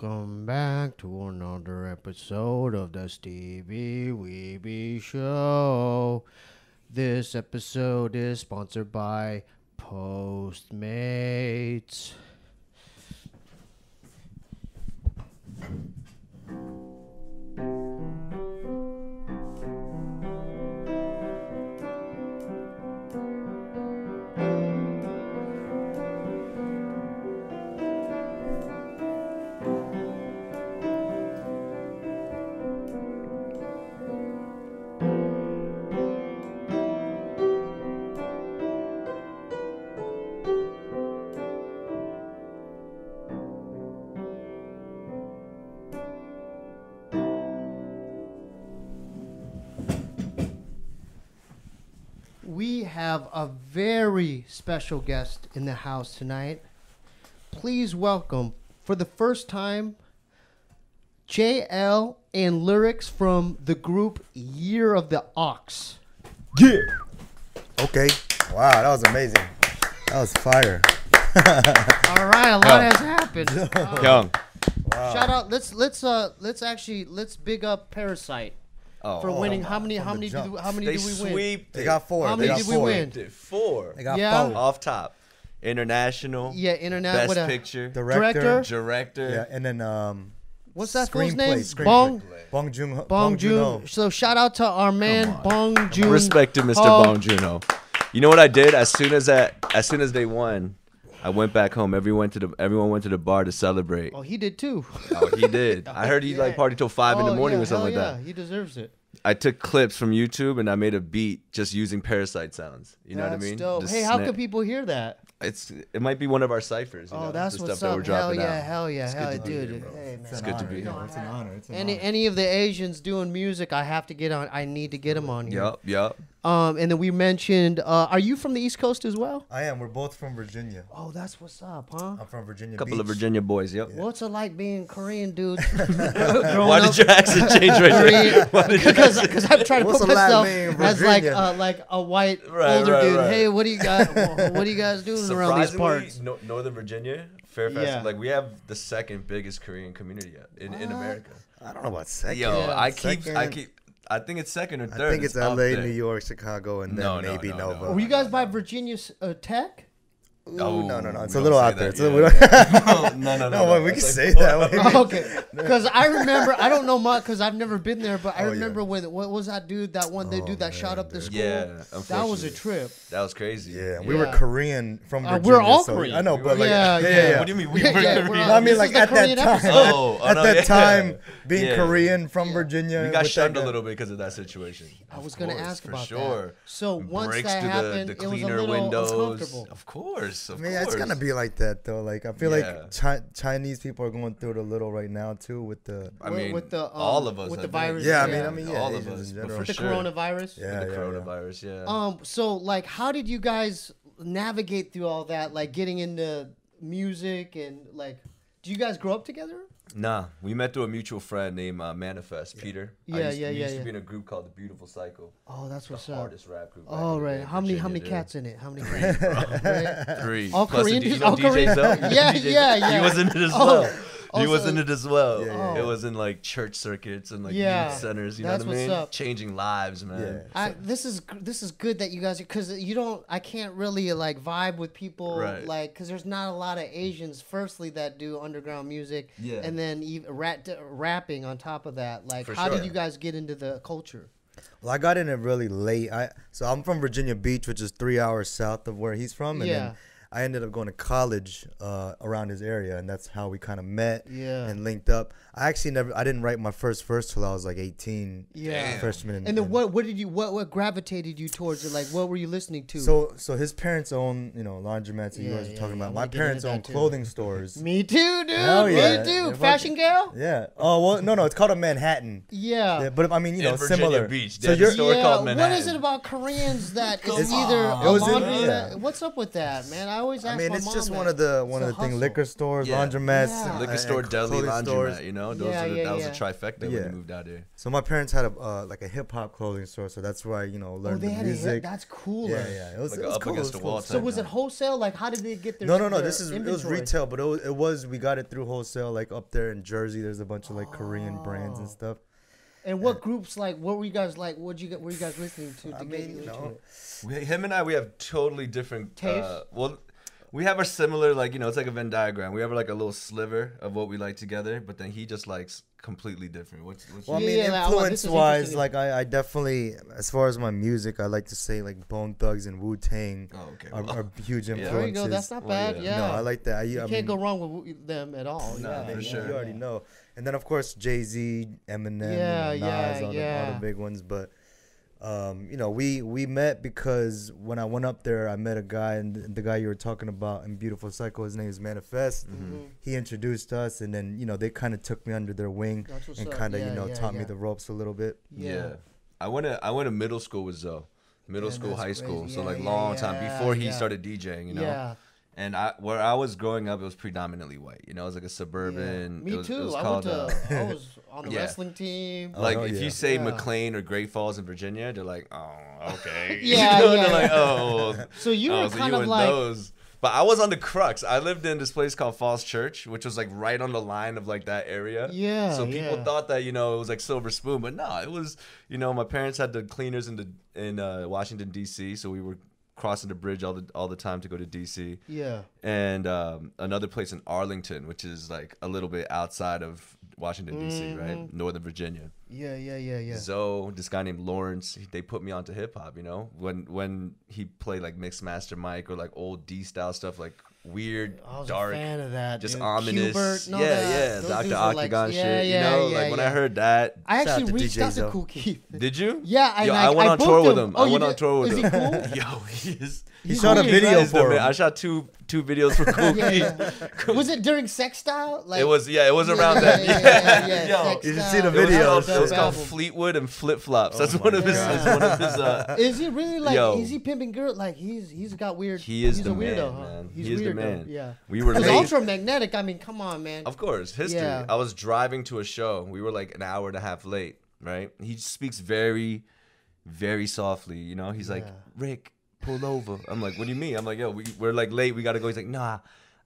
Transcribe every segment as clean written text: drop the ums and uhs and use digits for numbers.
Welcome back to another episode of the Steebee Weebee Show. This episode is sponsored by Postmates. We have a very special guest in the house tonight. Please welcome, for the first time, JL and Lyrics from the group Year of the Ox. Yeah. Okay. Wow, that was amazing. That was fire. All right, a lot has happened. Young. Wow. Shout out. Let's big up Parasite. For winning, how many do we win? They got four. How many did we win? Four. They got four. Off top. International. Yeah, internet. Best picture. Director. Director. Yeah, and then what's that fool's name? Bong Joon. Joon-ho. So shout out to our man Bong Joon. Respect to Mr. Bong Joon-ho. You know what I did? As soon as they won, I went back home. Everyone went to the bar to celebrate. Oh, he did too. Oh, he did. I heard he partied till 5 in the morning or something like that. He deserves it. I took clips from YouTube and I made a beat just using Parasite sounds. You know what I mean? Dope. Hey, how can people hear that? It might be one of our ciphers. You know, that's the what's stuff up. That we're dropping Hell yeah, dude. Hey, man. It's good to be here. It's an honor. Any of the Asians doing music, I have to get on. I need to get them on here. Yup. And then we mentioned, are you from the East Coast as well? I am. We're both from Virginia. Oh, that's what's up, huh? I'm from Virginia Couple Beach. of Virginia boys. Yep. Yeah. What's it like being Korean, dude? Why did your accent change right there? Because I'm trying to What's put a Latin myself name in as Virginia? like a white older dude. Right. Hey, what do you guys doing around these parts? Northern Virginia, Fairfax, Yeah. like we have the second biggest Korean community in America. I don't know about second. Yo, Yeah. I think it's second or third. I think it's up LA, there. New York, Chicago, and then No, maybe no. Nova. Were you guys by Virginia Tech? Ooh, Oh, no. we It's a don't little say out there. that, No, no. we can say that. Oh, okay, because I remember, I don't know much because I've never been there, but I remember when, what was that dude, dude that shot up the school? Yeah, that was a trip. That was crazy. Yeah, we were Korean from Virginia. We're all so Korean. I know, but like, yeah. What do you mean we were Yeah, Korean? I mean, This like is the at that Korean time, episode. at that time, being Yeah. Korean from Virginia, We got with shunned that a guy. little bit because of that situation. I was going to ask for about sure. that. So once Breaks that to happened, the it was a cleaner little windows. uncomfortable. Of course. I mean, it's gonna be like that though. Like I feel Yeah. like Chinese people are going through it a little right now too with the. I mean, with the, all of us. with have the been. virus. Yeah, Yeah. I mean, yeah, all of Asians us, in but general. for the sure. coronavirus. Yeah, The coronavirus. Yeah. So like, how did you guys navigate through all that? Like getting into music and like, do you guys grow up together? Nah, we met through a mutual friend named Manifest, Peter. Yeah, We yeah. used to be in a group called The Beautiful Cycle. Oh, that's what's The up. hardest rap group. back Oh in the right. day in How many Virginia, cats dude. in it? How many cats? Right? 3. All Plus Korean the, dudes? you know All DJ Korean? Zell? Yeah, DJ yeah, Zell? yeah. He was in it as Oh. well. He Also- was in it as well. Yeah. It was in like church circuits and like Yeah. youth centers. You That's know what I mean? what's up. Changing lives, man. Yeah. This is good that you guys, because I can't really like vibe with people, Right. like, because there's not a lot of Asians firstly that do underground music, Yeah. and then even rapping on top of that. Like, For how sure. did you guys get into the culture? Well, I got in it really late. So I'm from Virginia Beach, which is 3 hours south of where he's from, and Yeah. then I ended up going to college around his area, and that's how we kind of met and linked up. I didn't write my first verse till I was like 18. Yeah. Freshman. And then what gravitated you towards it? Like, what were you listening to? So his parents own, laundromats. You Yeah, guys were yeah, talking yeah. about. I My wanna get parents into own that too. clothing stores. Me too, dude. Hell yeah. Me too. They're Fashion gal. Yeah. Oh well, no, it's called a Manhattan. Yeah. Yeah, but I mean, In Virginia similar. Beach, So there's a you're store called What Manhattan. is it about Koreans that it's It's- either it a was in- laundry? yeah. What's up with that, man? I always ask I mean, my it's mom just that. one of the It's a things. hustle. Liquor stores, Yeah. laundromats, Yeah. Liquor store, deli, clothing laundromat. stores. You know, Yeah, that was a yeah. trifecta when Yeah. we moved out here. So my parents had a hip hop clothing store, so that's where I learned they the had music. That's cool. Yeah. It was, Like it was up cool. against It was the wall cool. So type. was it wholesale? Like, how did they get their No. their It was inventory? retail, but it was we got it through wholesale. Like up there in Jersey, there's a bunch of like Korean brands and stuff. And what groups like? What were you guys like? Were you guys listening to? I get mean, you you into know, it? Him and I, we have totally different Tastes? well, we have our similar, like, it's like a Venn diagram. We have like a little sliver of what we like together, but then he just likes completely different. What's Well, I Yeah, mean, yeah, like, oh, this is influence-wise, interesting. like I definitely, as far as my music, I like to say like Bone Thugs and Wu-Tang Oh, okay. are huge influences. There you go. That's not bad. Well, Yeah. No, I like that. You I can't mean, go wrong with them at all. No, yeah, for you sure. already know. And then of course Jay-Z, Eminem, Yeah, Nas, all yeah. the big ones. But we met because when I went up there, I met a guy, and the guy you were talking about in Beautiful Psycho, his name is Manifest. He introduced us, and then they kind of took me under their wing That's what's and up. kind of Yeah, taught me yeah. the ropes a little bit. Yeah. I went to middle school with Zoe. Middle Yeah, school, that's high school. crazy. So Yeah, like yeah, long time yeah, before he yeah. started DJing, Yeah. And where I was growing up, it was predominantly white. It was like a suburban. Me it was, too. It was I called, was on the yeah. wrestling team. like Oh, if yeah. you say Yeah. McLean or Great Falls in Virginia, they're like, oh, okay. Yeah, They're yeah. like, oh. So you were so kind you of in like those. But I was on the crux. I lived in this place called Falls Church, which was like right on the line of like that area. Yeah, So people yeah. thought that it was like Silver Spoon, but no, it was my parents had the cleaners in Washington D.C., so we were crossing the bridge all the time to go to D.C. Yeah. And another place in Arlington, which is like a little bit outside of Washington D.C., right, Northern Virginia. Yeah. Zoe, this guy named Lawrence, they put me onto hip hop. When he played like Mixed Master Mike or like old D style stuff, like weird, I was dark, a fan of that. just dude. ominous. Qbert and all Yeah, that. yeah, Those Dr. dudes were like- Octagon yeah, shit. yeah, yeah, When I yeah. heard that, I Shout out actually to reached DJ out to Zoe. Cool Keith. did you? Yeah, Yo, I went on booked tour with him. him. Oh, I you went on did? tour with Is him. he cool? Yo, he is. He He's shot a weird, video right? for him. I shot two videos for Cool Yeah, Keith. yeah. Was it during Sex Style? Like, It was around yeah, that. yeah, Yo, Sex you should Style. see the It was video. called, Videos. it was called Album. Fleetwood and Flip Flops. That's my one of his. God. That's one of his. Is he really like? Yo. Is he pimping girl? Like he's got weird. He is he's the a weirdo, man, huh? man. He's He is the weird, man. though. Yeah. We were Because late. ultra magnetic. I mean, come on, man. Of course, history. Yeah. I was driving to a show. We were like an hour and a half late, right? He speaks very, very softly. He's like, Yeah. Rick, pull over. I'm like, what do you mean? I'm like, yo, we're like late. We gotta go. He's like, nah,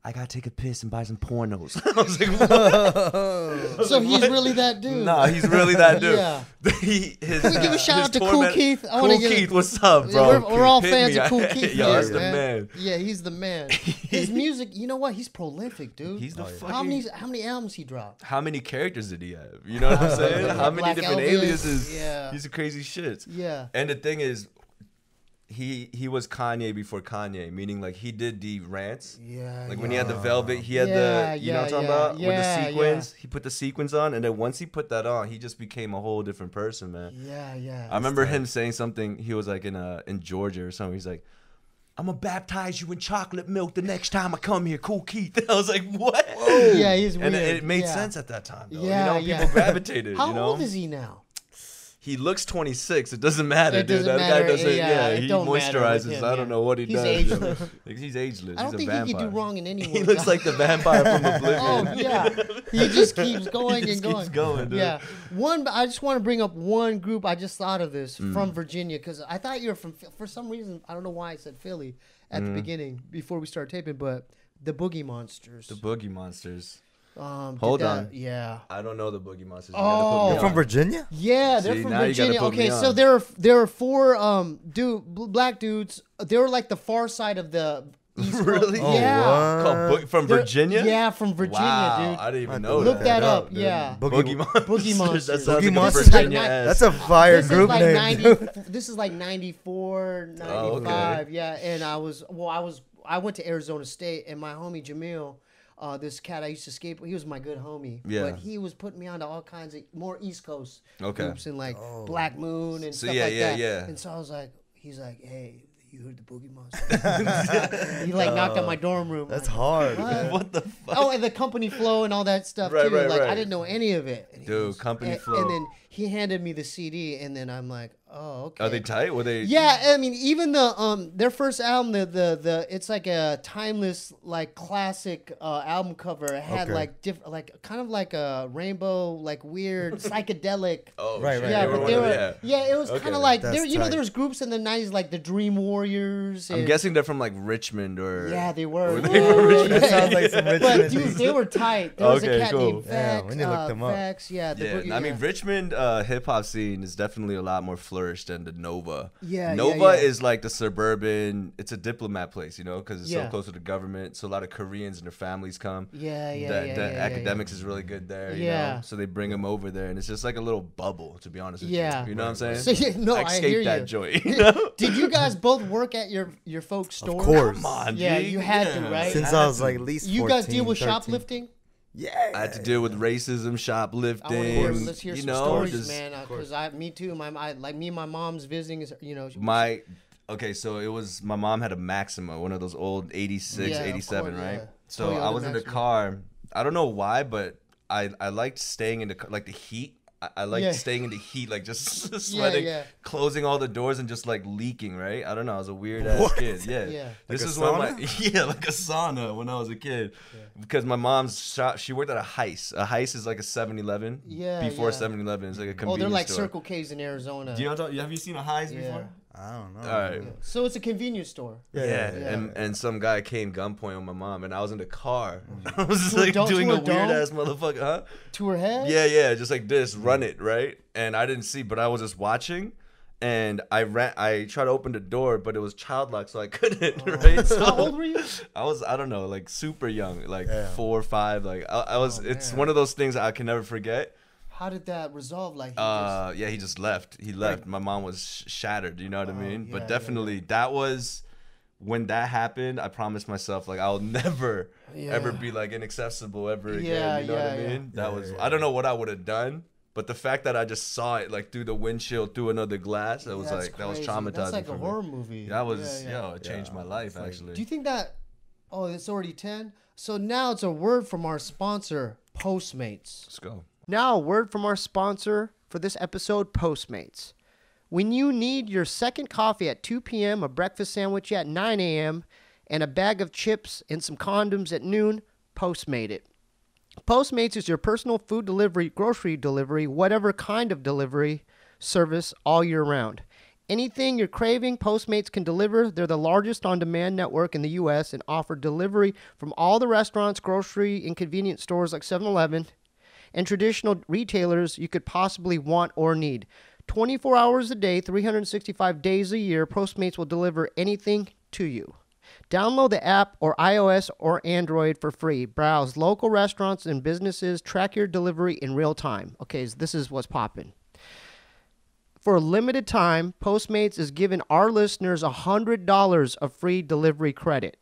I gotta take a piss and buy some pornos. I was like, what? So he's really that dude. Nah, he's really that dude. Yeah. Can Can we give a shout out to Cool Keith? I wanna Cool give- Keith, what's up, bro? We're all Hit fans me. of Cool Keith. Yo, here, that's the man. Yeah, he's the man. His music, you know what? He's prolific, dude. He's the fucking. How many albums he dropped? How many characters did he have? You know what I'm saying? How many Black different Elvis, aliases? yeah. These are crazy shits. Yeah. And the thing is, he was Kanye before Kanye, meaning like he did the rants. Yeah. Like when he had the velvet, he had Yeah, the, you know what I'm talking yeah, about? With yeah, the sequins. He put the sequins on, and then once he put that on, he just became a whole different person, man. Yeah. I remember him saying something, he was like in Georgia or something, he's like, I'm gonna baptize you in chocolate milk the next time I come here, Cool Keith. I was like, what? Yeah, he's And weird. it made Yeah. sense at that time, though. Yeah, People gravitated, How you know? old is he now? He looks 26. It doesn't matter, It dude. doesn't That matter. guy doesn't. Yeah, Yeah, it he don't matter with moisturizes. him, I yeah. don't know what he He's does. ageless. Like, he's ageless. I don't he's think a he vampire. could do wrong in any He way. looks like the vampire from Oblivion. Oh yeah, he just keeps going He and just going. keeps going, dude. Yeah, I just want to bring up one group. I just thought of this Mm. from Virginia because I thought you were from. For some reason, I don't know why I said Philly at Mm. the beginning before we started taping, but the Boogie Monsters. The Boogie Monsters. Did Hold that- on. Yeah. I don't know the Boogie Monsters. You Oh. gotta put me You're from on. Virginia? Yeah, they're See, from now you gotta Virginia. put me Okay, so on. there are four black dudes. They were like the far side of the East Coast. Really? Oh, Yeah. Called from They're- Virginia? Yeah, from Virginia, Wow, dude. I didn't even I know Look that up. dude. Yeah. Boogie Monsters. Boogie Monsters. That sounds Boogie like Monsters. a Virginia Like, ass. That's a fire This group is like name. 90. This is like 94, 95. Oh, okay. Yeah, and I went to Arizona State, and my homie Jamil, this cat I used to skate, he was my good homie. Yeah. But he was putting me on to all kinds of more East Coast Okay. groups and like Black Moon and So, stuff yeah, like yeah, that. yeah. And so I was like, he's like, hey, you heard the Boogie Monster? He like knocked on my dorm room. That's Like, hard. what? What the fuck? Oh, and the company flow and all that stuff Right, too. right, like right. I didn't know any of it. And he Dude, company and, flow. And then he handed me the CD, and then I'm like, Oh, okay. Are they tight? Were they? Yeah, I mean, even the their first album, the it's like a timeless, like classic album cover. It had like like kind of like a rainbow, like weird psychedelic. Oh, right. Yeah, but they were. Yeah, it was Okay. kind of like That's there. You know, tight. there was groups in the '90s like the Dream Warriors. I'm guessing they're from like Richmond or. Yeah, they were. That sounds like some rich But man. dude, they were tight. There was a Okay, cat cool. named Yeah, Vex. we need to look them up. Vex, yeah. Yeah, I mean Richmond hip hop scene is definitely a lot more flourished than the Nova. Yeah, Nova is like the suburban. It's a diplomat place, you know, because it's Yeah. so close to the government. So a lot of Koreans and their families come. Yeah, yeah, The, yeah, the yeah, academics is really good there. You Yeah. know? So they bring them over there, and it's just like a little bubble, to be honest with Yeah. you. You know what I'm saying? So, yeah, no, I escape hear that you. joy. You know? Did you guys both work at your folks' store? Of course. Come on, Yeah, G. you had to, right? Since I was like at least 14, You guys deal with 13. shoplifting? Yeah. I had to deal with racism, I want shoplifting. to hear. Let's hear you some know, stories, just man. Because me too. Like me and my mom's visiting. You know. my. Okay, so it was my mom had a Maxima, one of those old 86, Yeah, of 87, course, right? yeah. So Toyota I was in the Maxima. car. I don't know why, but I liked staying in the car, like the heat. I liked Yeah. staying in the heat, like just sweating, yeah. closing all the doors and just like leaking, right? I don't know. I was a weird ass kid. Yeah. Yeah. This Like is a when sauna? yeah, like a sauna when I was a kid. Because my mom's shop, she worked at a Heist. A Heist is like a 7-Eleven. Yeah, Before yeah. 7-Eleven, it's like a Oh, convenience they're like store. Circle K's in Arizona. Do you know, have you seen a Heist Yeah. before? I don't know. All right. So it's a convenience store. Yeah, yeah. And some guy came gunpoint on my mom, and I was in the car. Mm. I was To a like dome- doing to a a dome? weird ass motherfucker, huh? To her head. Yeah, just like this, run it, right? And I didn't see, but I was just watching, and I tried to open the door, but it was child lock, so I couldn't, right? So How old were you? I don't know, like super young, like Yeah. 4 or 5. Like I was. It's man. one of those things I can never forget. How did that resolve? Like, Yeah, he just left. He left. My mom was shattered. You know what I mean? yeah, But yeah, definitely, that was when that happened. I promised myself, like, I'll never, ever be like inaccessible ever again. Yeah, you know what I yeah, mean? yeah. That was. I don't know what I would have done, but the fact that I just saw it like through the windshield, through another glass, that was that's like that was crazy. traumatizing. That's like for a me. horror movie. That was Yeah. it changed my life actually. Do you think that? Oh, it's already 10. So now it's a word from our sponsor, Postmates. Let's go. Now, a word from our sponsor for this episode, Postmates. When you need your second coffee at 2 p.m., a breakfast sandwich at 9 a.m., and a bag of chips and some condoms at noon, Postmate it. Postmates is your personal food delivery, grocery delivery, whatever kind of delivery service all year round. Anything you're craving, Postmates can deliver. They're the largest on-demand network in the U.S. and offer delivery from all the restaurants, grocery, and convenience stores like 7-Eleven, and traditional retailers you could possibly want or need. 24 hours a day, 365 days a year, Postmates will deliver anything to you. Download the app or iOS or Android for free. Browse local restaurants and businesses. Track your delivery in real time. Okay, so this is what's popping. For a limited time, Postmates is giving our listeners $100 of free delivery credit.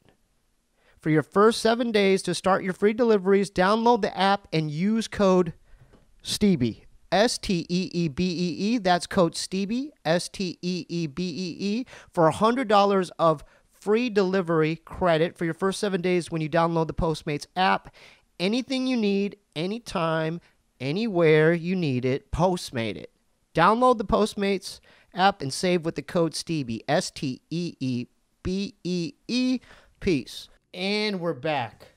For your first 7 days to start your free deliveries, download the app and use code Steebee. Steebee. That's code Steebee. Steebee for $100 of free delivery credit for your first 7 days when you download the Postmates app. Anything you need, anytime, anywhere you need it, Postmate it. Download the Postmates app and save with the code Steebee. Steebee. Peace. And we're back.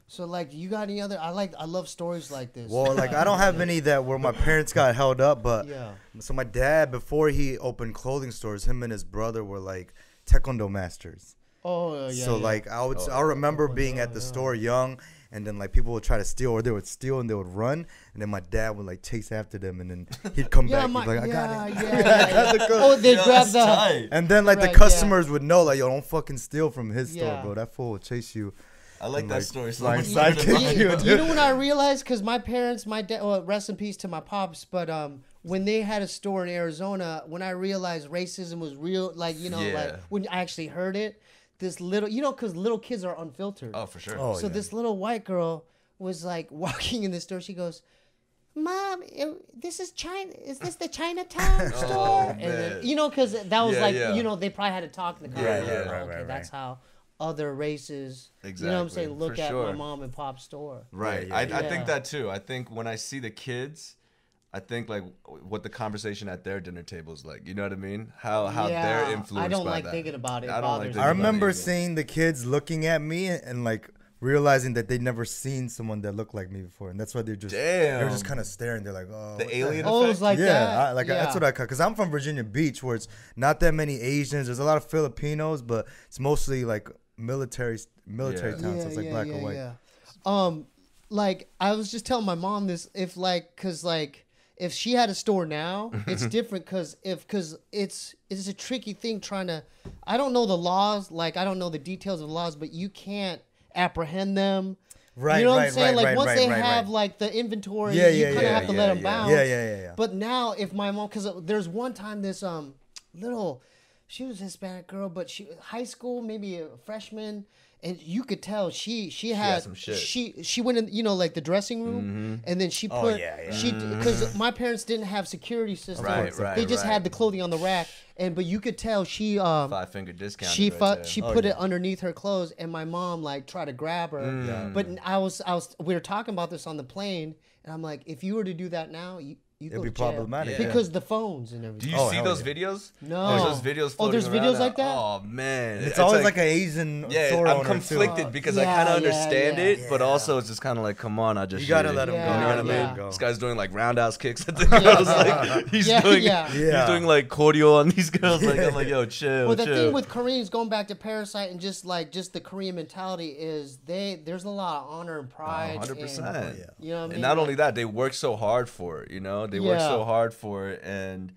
So, like, you got any other? I love stories like this. Well, like I don't have any that where my parents got held up, but Yeah. so my dad, before he opened clothing stores, him and his brother were like taekwondo masters. Oh, yeah. So yeah. like I remember being at the store young, and then like people would try to steal, or they would steal and they would run, and then my dad would like chase after them, and then he'd come back. He'd be like, I got it. Yeah. Oh, they grab the. Tight. And then like Right, the customers would know, like, yo, don't fucking steal from his store, Yeah. bro. That fool will chase you. I like And, that like, story. So flying much sidekick better than you, mine. dude. You know when I realized, because my parents, my dad, well, rest in peace to my pops, but when they had a store in Arizona, when I realized racism was real, like, you know, Yeah. like when I actually heard it, this little, you know, because little kids are unfiltered. Oh, for sure. Oh, So yeah. this little white girl was like walking in the store. She goes, "Mom, this is China. Is this the Chinatown store?" And then, man. you know, because that was Yeah, like, yeah. you know, they probably had to talk in the car. Yeah, Like, yeah. oh, okay, that's how other races, you know what I'm saying, Exactly, look for at my sure. mom and pop's store. Right. Yeah, I yeah. think that too. I think when I see the kids, I think like what the conversation at their dinner table is like. You know what I mean? How they're influenced. I don't by like that. thinking about it. I don't like. I remember seeing the kids looking at me and like realizing that they'd never seen someone that looked like me before, and that's why they're just kind of staring. They're like, oh, the alien. Oh, it's like that. That's what I call. Because I'm from Virginia Beach, where it's not that many Asians. There's a lot of Filipinos, but it's mostly like military towns. So it's like black and white. Like I was just telling my mom this, if she had a store now, it's different because it's a tricky thing trying to. I don't know the laws, like I don't know the details of the laws, but you can't apprehend them. Right, you know what right, I'm saying? right, like once right, they right, have right. like the inventory, Yeah, you kind of have to let them bounce. Yeah. But now, if my mom, because there's one time this she was a Hispanic girl, but she high school, maybe a freshman. And you could tell she had some shit. She went in, like the dressing room, and then she put because my parents didn't have security systems. Right, they just had the clothing on the rack, but you could tell she 5-finger discount. She put it underneath her clothes, and my mom like tried to grab her. But we were talking about this on the plane, and I'm like, if you were to do that now, it'd be problematic because the phones and everything. Do you see those videos? No. There's those videos. There's videos like that. Oh man, it's always like an Asian. store I'm owner conflicted too. because I kind of understand it, but Yeah. also it's just kind of like, come on, I just You gotta shit. let him go. You know what I mean? Yeah. This guy's doing like roundhouse kicks at the girls. Like he's doing like cordial on these girls. Like I'm like, yo, chill. Well, the chill. thing with Koreans, going back to Parasite and just the Korean mentality is there's a lot of honor and pride. 100%. You know what I mean? And not only that, they work so hard for it. You know, they work so hard for it, and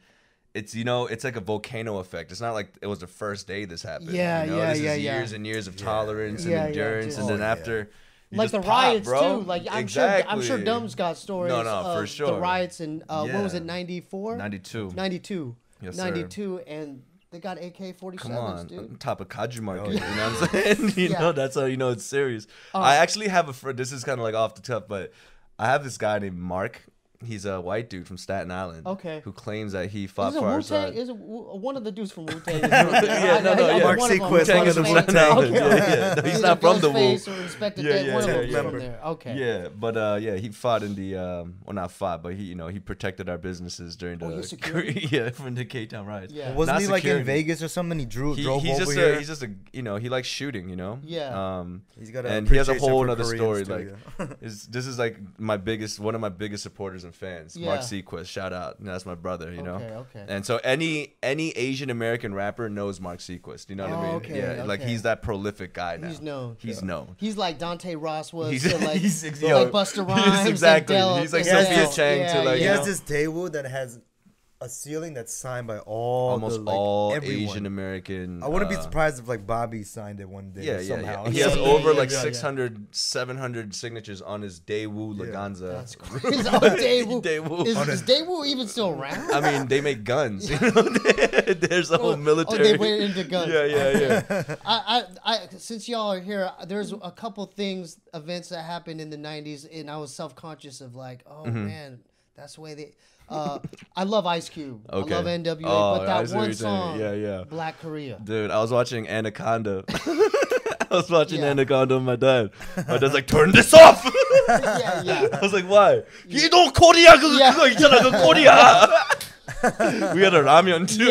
it's it's like a volcano effect. It's not like it was the first day this happened. This is years and years of tolerance and endurance, and then after. You like the pop, riots bro. too. Like I'm exactly. sure Dumb's got stories. No, for sure. The riots in what was it, 94? 92. 92. Yes, 92, and they got AK-47s, Come on, dude. on top of Kaji Market. You know what I'm saying? You know, that's how you know it's serious. I actually have a friend. This is kind of like off the top, but I have this guy named Mark. He's a white dude from Staten Island. Okay. Who claims that he fought for our side. Is it one of the dudes from Wu-Tang? Mark Sequest Wu-Tang is of the Staten Wu-Tang. Island. Yeah. No, he's not from the Wu. One of them from there. Okay. Yeah, but he fought in the well, not fought, but he protected our businesses during the from the K-Town riots. Yeah. Wasn't he like in Vegas or something? He drove over here. He's just a he likes shooting. Yeah. He's got and he has a whole another other story. Like this is like one of my biggest supporters and fans. Mark Sequest, shout out. That's my brother, you know. Okay. And so any Asian American rapper knows Mark Sequest. You know what I mean? Okay. Like he's that prolific guy now. He's known. known. He's like Dante Ross was. He's to like Busta He's Rhymes. exactly. And Del, He's like and Sophia Del. Chang to like. He has this Daewoo that has a ceiling that's signed by almost all everyone. Asian American. I wouldn't be surprised if like Bobby signed it one day. Yeah. He has over 700 signatures on his Daewoo Laganza. That's crazy. Daewoo. Is Daewoo even still around? I mean, they make guns. There's a whole military. They went into guns. Yeah. I since y'all are here, there's a couple events that happened in the 90s, and I was self-conscious of like, man, that's the way they. I love Ice Cube. Okay. I love NWA, but that one song, yeah, Black Korea. Dude, I was watching Anaconda. Anaconda with my dad. My dad's like, turn this off. yeah. I was like, why? You don't Korea. Korea. We had a ramyun too.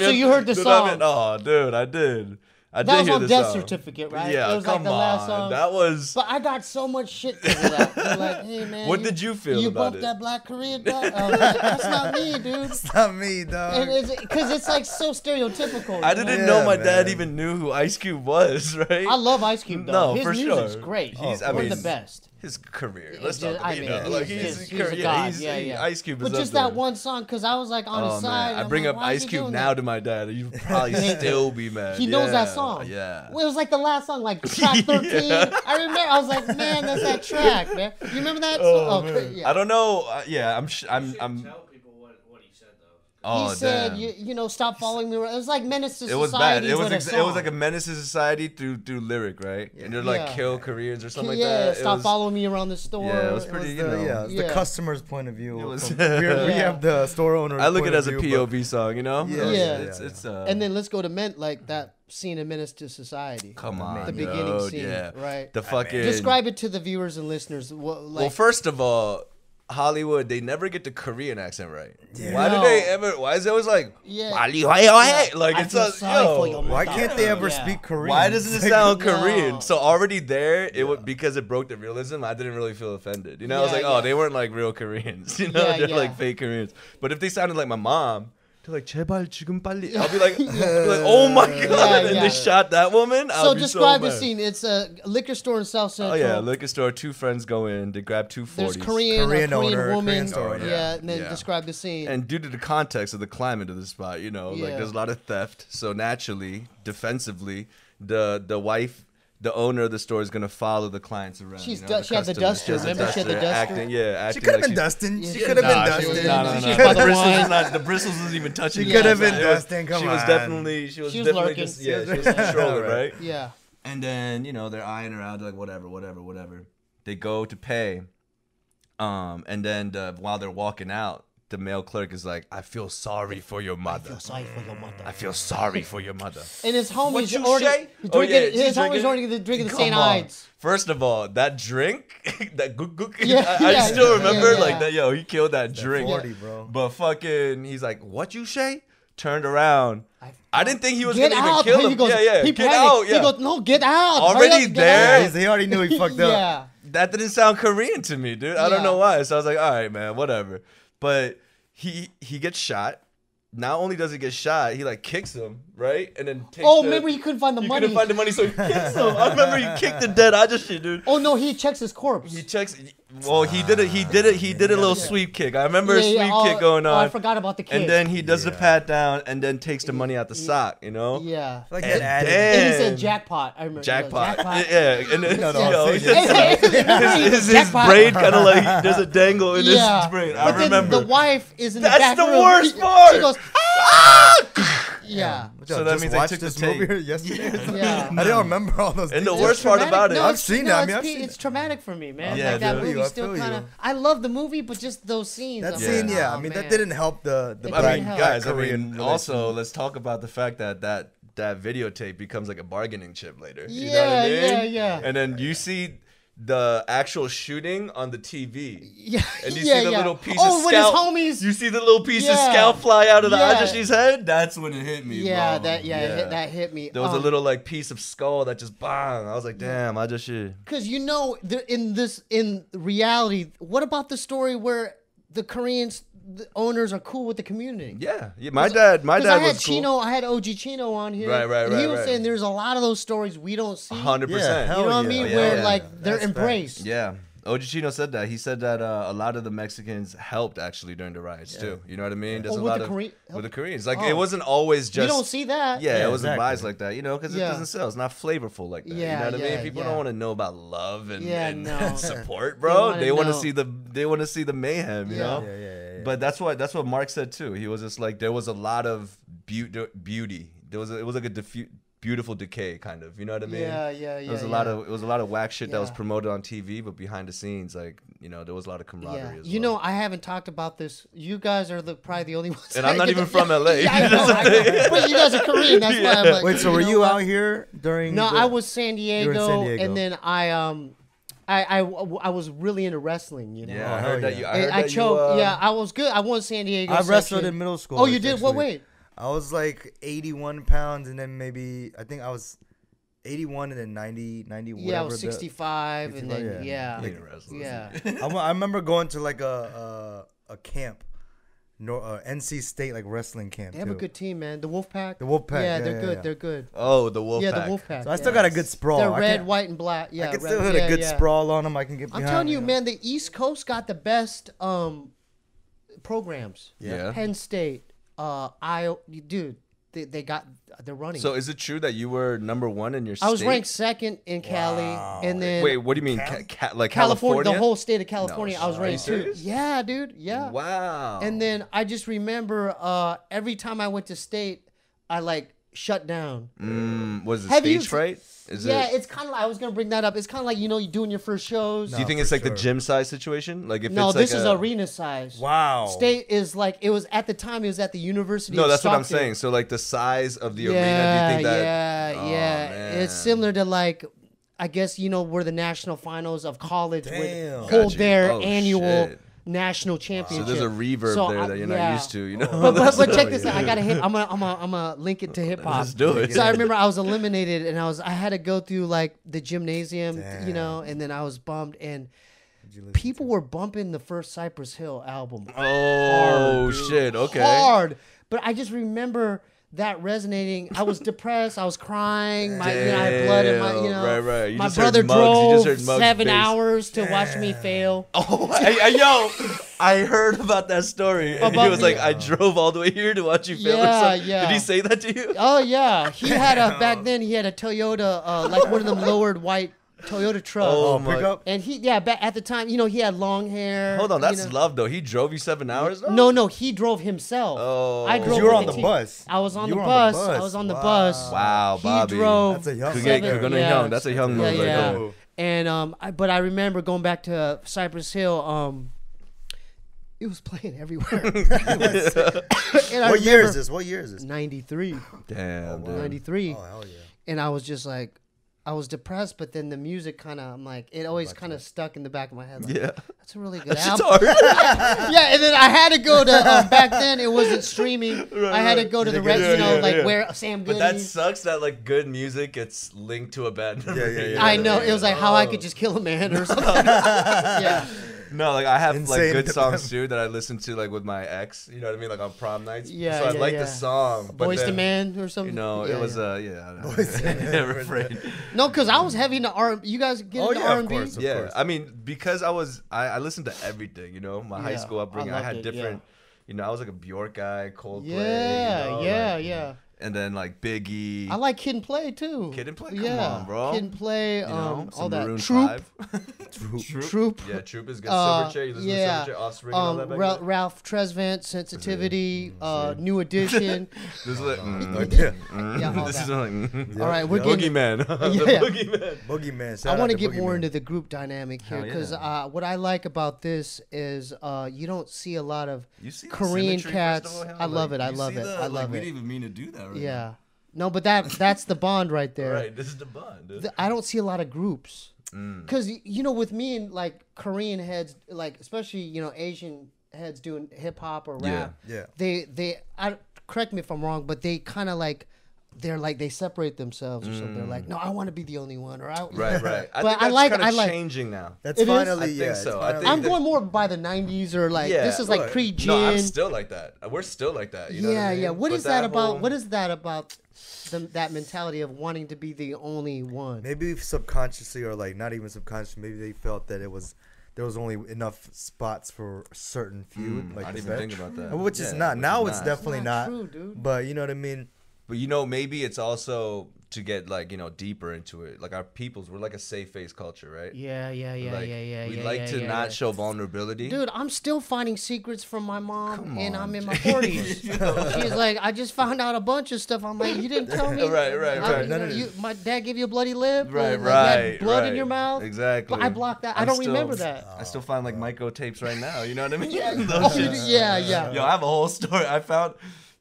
So you heard the song? Oh, dude, I did. That was hear on the Death song. Certificate, right? Yeah, it was come like the last song. on. That was. But I got so much shit because of that. They're like, hey man, what did you feel you about bumped it? that Black Korean dog? I was like, that's not me, dude. It's not me, dog. Because it's like so stereotypical. I didn't know my dad even knew who Ice Cube was, right? I love Ice Cube, though. No, his for music's sure. great. He's one of the best. His career. It's Let's just- talk I about mean, like he's a career. god. Yeah, Ice Cube is But up just there. that one song, because I was like on his side. I I'm bring like, up why is Ice he Cube doing now that? to my dad. You'd probably still be mad. He knows that song. Yeah. Well, it was like the last song, like track 13. I remember. I was like, man, that's that track, man. You remember that song? Man. Yeah. I don't know. I'm. Tell people what he said though. Oh, He said, damn. stop following me. It was like Menace to It was Society. bad. It with was a it was song. like a menace to society through lyric, right? And they're like Yeah. kill Koreans or something like yeah, that. stop following me around the store. Yeah, it was pretty. It's the Yeah. customer's point of view. It was- we have the store owner. I look at it as a POV song, you know? Yeah. It's And then let's go to like that scene in Menace to Society. come on, The beginning yo, scene, yeah. right? The fucking Describe it to the viewers and listeners. well, first of all, Hollywood, they never get the Korean accent right. Yeah. Why do they ever? Why is it always like, like it's why can't they ever speak Korean? Why doesn't it sound Korean? So already there, it would because it broke the realism. I didn't really feel offended. You know, I was like, oh, they weren't like real Koreans. You know, they're like fake Koreans. But if they sounded like my mom. They're like, 제발 지금 빨리. I'll be like, oh my god! And they shot that woman. So describe the scene. It's a liquor store in South Central. Oh yeah, liquor store. Two friends go in. They grab 240s. There's Korean owner, Korean woman. and then describe the scene. And due to the context of the climate of the spot, you know, like there's a lot of theft. So naturally, defensively, the wife. The owner of the store is gonna follow the clients around. She had the duster. Remember, she had the duster. Acting she could have been dusting. She could have been dusting. The bristles wasn't even touching. She could have been dusting. Come on. She was definitely lurking. Just, she was controlling, right? Yeah. And then they're eyeing her out. They're like whatever. They go to pay, and then while they're walking out. The male clerk is like, I feel sorry for your mother. I feel sorry for your mother. And his homies already drinking the St. Ides. First of all, that drink, that gook. I still remember like that. Yo, he killed that drink. 40, bro. But fucking, he's like, what you say? Turned around. I didn't think he was gonna even kill him. He goes, He get out. He goes, no, get out. Already there. He already knew he fucked up. Yeah. That didn't sound Korean to me, dude. I don't know why. So I was like, all right, man, whatever. But he gets shot. Not only does he get shot, he like kicks him, right? And then takes remember he couldn't find the money. He couldn't find the money, so he kicks him. I remember he kicked the dead Ajashi, dude. Oh no, he checks his corpse. He checks. Well, he did a little sweep kick. I remember a sweep kick going on. Oh, I forgot about the kick. And then he does the pat down and then takes the money out the sock, you know? Yeah. Like and he said jackpot. I remember. Jackpot. Yeah. And then his braid kind of like, there's a dangle in his brain. I remember. Then the wife is in the back room. That's the worst part. She goes, ah! Yeah. So that means I took this the tape. movie yesterday. Yeah. I don't remember all those. And the worst part about it, I've seen that. It's traumatic for me, man. Yeah, like that dude. movie still kind of. I love the movie, but just those scenes. That scene, I mean, that didn't help the guys. I mean, also let's talk about the fact that videotape becomes like a bargaining chip later. You know what I mean? Yeah. And then you see the actual shooting on the TV. Yeah. And you see the little piece of when scalp. his homies. You see the little piece of scalp fly out of the Ajashi's head. That's when it hit me. Yeah, bro. that hit me. There was a little like piece of skull that just bang. I was like, damn, Ajashi. Because in reality, what about the story where the Koreans? The owners are cool with the community. Yeah. My dad was Chino, cool. I had OG Chino on here. Right. And he was saying there's a lot of those stories we don't see. 100%. You know what I mean? Where like they're embraced. Yeah. OG Chino said that. He said that a lot of the Mexicans helped actually during the riots too. You know what I mean? There's a lot with the Koreans. Like it wasn't always just. You don't see that. Yeah, it wasn't vibes like that. You know, because it doesn't sell. It's not flavorful like that. Yeah, you know what I mean? People don't want to know about love and support, They bro. They want to see the mayhem. You know? Yeah. But that's what Mark said too. He was just like there was a lot of beauty. It was like a beautiful decay, kind of. You know what I mean? Yeah. It was a lot of whack shit that was promoted on TV, but behind the scenes, like there was a lot of camaraderie. As well. You know, I haven't talked about this. You guys are probably the only ones. And I'm not even from LA. I know. But you guys are Korean. That's why I'm like. Wait, so were you out here during? No, I was San Diego, and then I was really into wrestling, you know. Yeah, I heard that you. I choked. I was good. I won San Diego. I wrestled in middle school. Oh, you did? What weight? I was like 81 pounds, and then maybe I think I was 81 and then 90 whatever. Yeah, I was 65, and then I remember going to like a camp. NC State like wrestling camp. They have a good team, man. The Wolfpack. Yeah, they're good. They're good. Oh, the Wolfpack. Yeah, the Wolfpack. So I still got a good sprawl. They're red, white, and black. Yeah, I can still hit a good sprawl on them. I can get behind. I'm telling you, man, the East Coast got the best programs. Yeah. Penn State, dude, they're running. So is it true that you were #1 in your state? I was ranked second in Cali, and then wait, what do you mean, like California? The whole state of California, I was ranked too. Yeah, dude. Yeah. Wow. And then I just remember every time I went to state, I like shut down. Was it stage fright? It's kind of like, I was gonna bring that up. It's kind of like you doing your first shows. Do you think it's like the gym size situation? Like if no, it's this like is arena size. Wow. State is like it was at the time. It was at the University. No, of that's Stockton. what I'm saying. So like the size of the arena. Do you think that? Yeah. It's similar to like, I guess where the national finals of college would Damn. hold their annual. Shit. national championship. So there's a reverb there that you're not used to, you know. But check this out. I gotta hit. I'm gonna link it to hip hop. Let's do it. So I remember I was eliminated, and I had to go through like the gymnasium, you know, and then I was bummed, and people were bumping the first Cypress Hill album. Oh shit! Okay. Hard, but I just remember that resonating. I was depressed. I was crying. I had blood in my, right. You my just brother heard Muggs. drove 7 hours to watch me fail. Oh, yo, I heard about that story. And he was like, I drove all the way here to watch you fail. Yeah, yeah. Did he say that to you? Oh yeah, he had back then he had a Toyota, like one of them lowered white Toyota truck. Oh, pickup. And he, back at the time, he had long hair. Hold on, that's love though. He drove you 7 hours though? No, he drove himself. Oh, I drove. You were on the bus. I was on the bus. I was on the bus. Wow, Bobby. He drove. That's a young. Young. That's a young move. Yeah. And but I remember going back to Cypress Hill. It was playing everywhere. What year is this? 93. Damn, dude. 93. Oh hell yeah. And I was just like, I was depressed, but then the music kind of, I'm like, it always kind of stuck in the back of my head. Like, Yeah. that's a really good It's album. hard. Yeah, and then I had to go to, back then it wasn't streaming. I had to go to the where Sam Goody. But that sucks that like good music gets linked to a bad memory. I know. It was like how I could just kill a man or something. Yeah. No, like I have Insane. like good songs too that I listen to like with my ex. You know what I mean? Like on prom nights. Yeah, So I like the song. But Boys to then, Man or something. You know, it was I don't know. Refrain. No, because I was heavy into R. You guys get into R&B? Of course. Yeah, I mean, because I listened to everything. You know, my high school upbringing. I had loved it, different. You know, I was like a Bjork guy, Coldplay. Yeah, you know, yeah. And then like Biggie. I like Kid and Play too. Kid and Play, come on, bro. Kid and Play, You know, all that. Maroon Troop. 5. Troop. Yeah, Troop is good. Silverchair. You listen to Silverchair, Offspring, and all that back then? Ralph Tresvant, Sensitivity, New Edition. This is like, all this that. is like, All right, we're getting. Boogeyman. Yeah. Boogeyman. Boogeyman. I want to get more into the group dynamic here Hell yeah. because what I like about this is you don't see a lot of You see the Korean symmetry, cats. first of all, I love like, it. I you love see it. the, I like, love we it. didn't even mean to do that right Yeah. now. No, but that's the bond right there. Right, this is the bond, dude. I don't see a lot of groups because with me and like Korean heads, like especially Asian heads doing hip hop or rap. Yeah. They correct me if I'm wrong, but they kind of like they separate themselves or something. They're like, no, I want to be the only one, or Right. But I think that's kind of changing now. That's It is? finally. I think Yeah. so. it's I finally- think I'm going more by the 90s or like Yeah, this is like right. pre-gin. No, I'm still like that. We're still like that. You know what I mean? Yeah. What But is that about? whole- What is that about? That mentality of wanting to be the only one. Maybe subconsciously or like not even subconsciously. Maybe they felt that there was only enough spots for a certain few. Like I didn't that. even think about that. Which is Yeah, not. which Now is it's not. definitely It's not. true, dude. But you know what I mean. But maybe it's also to get like deeper into it. Like our peoples, we're like a safe face culture, right? Yeah. Like, we like to not show vulnerability. Dude, I'm still finding secrets from my mom, and I'm in my 40s. She's like, I just found out a bunch of stuff. I'm like, you didn't tell me. Right. My dad gave you a bloody lip. Right, like, you had blood in right. your mouth. Exactly. But I blocked that. I don't remember that. I still find like micro tapes right now. You know what I mean? Yeah. Those shits. Yeah. Yo, I have a whole story. I found.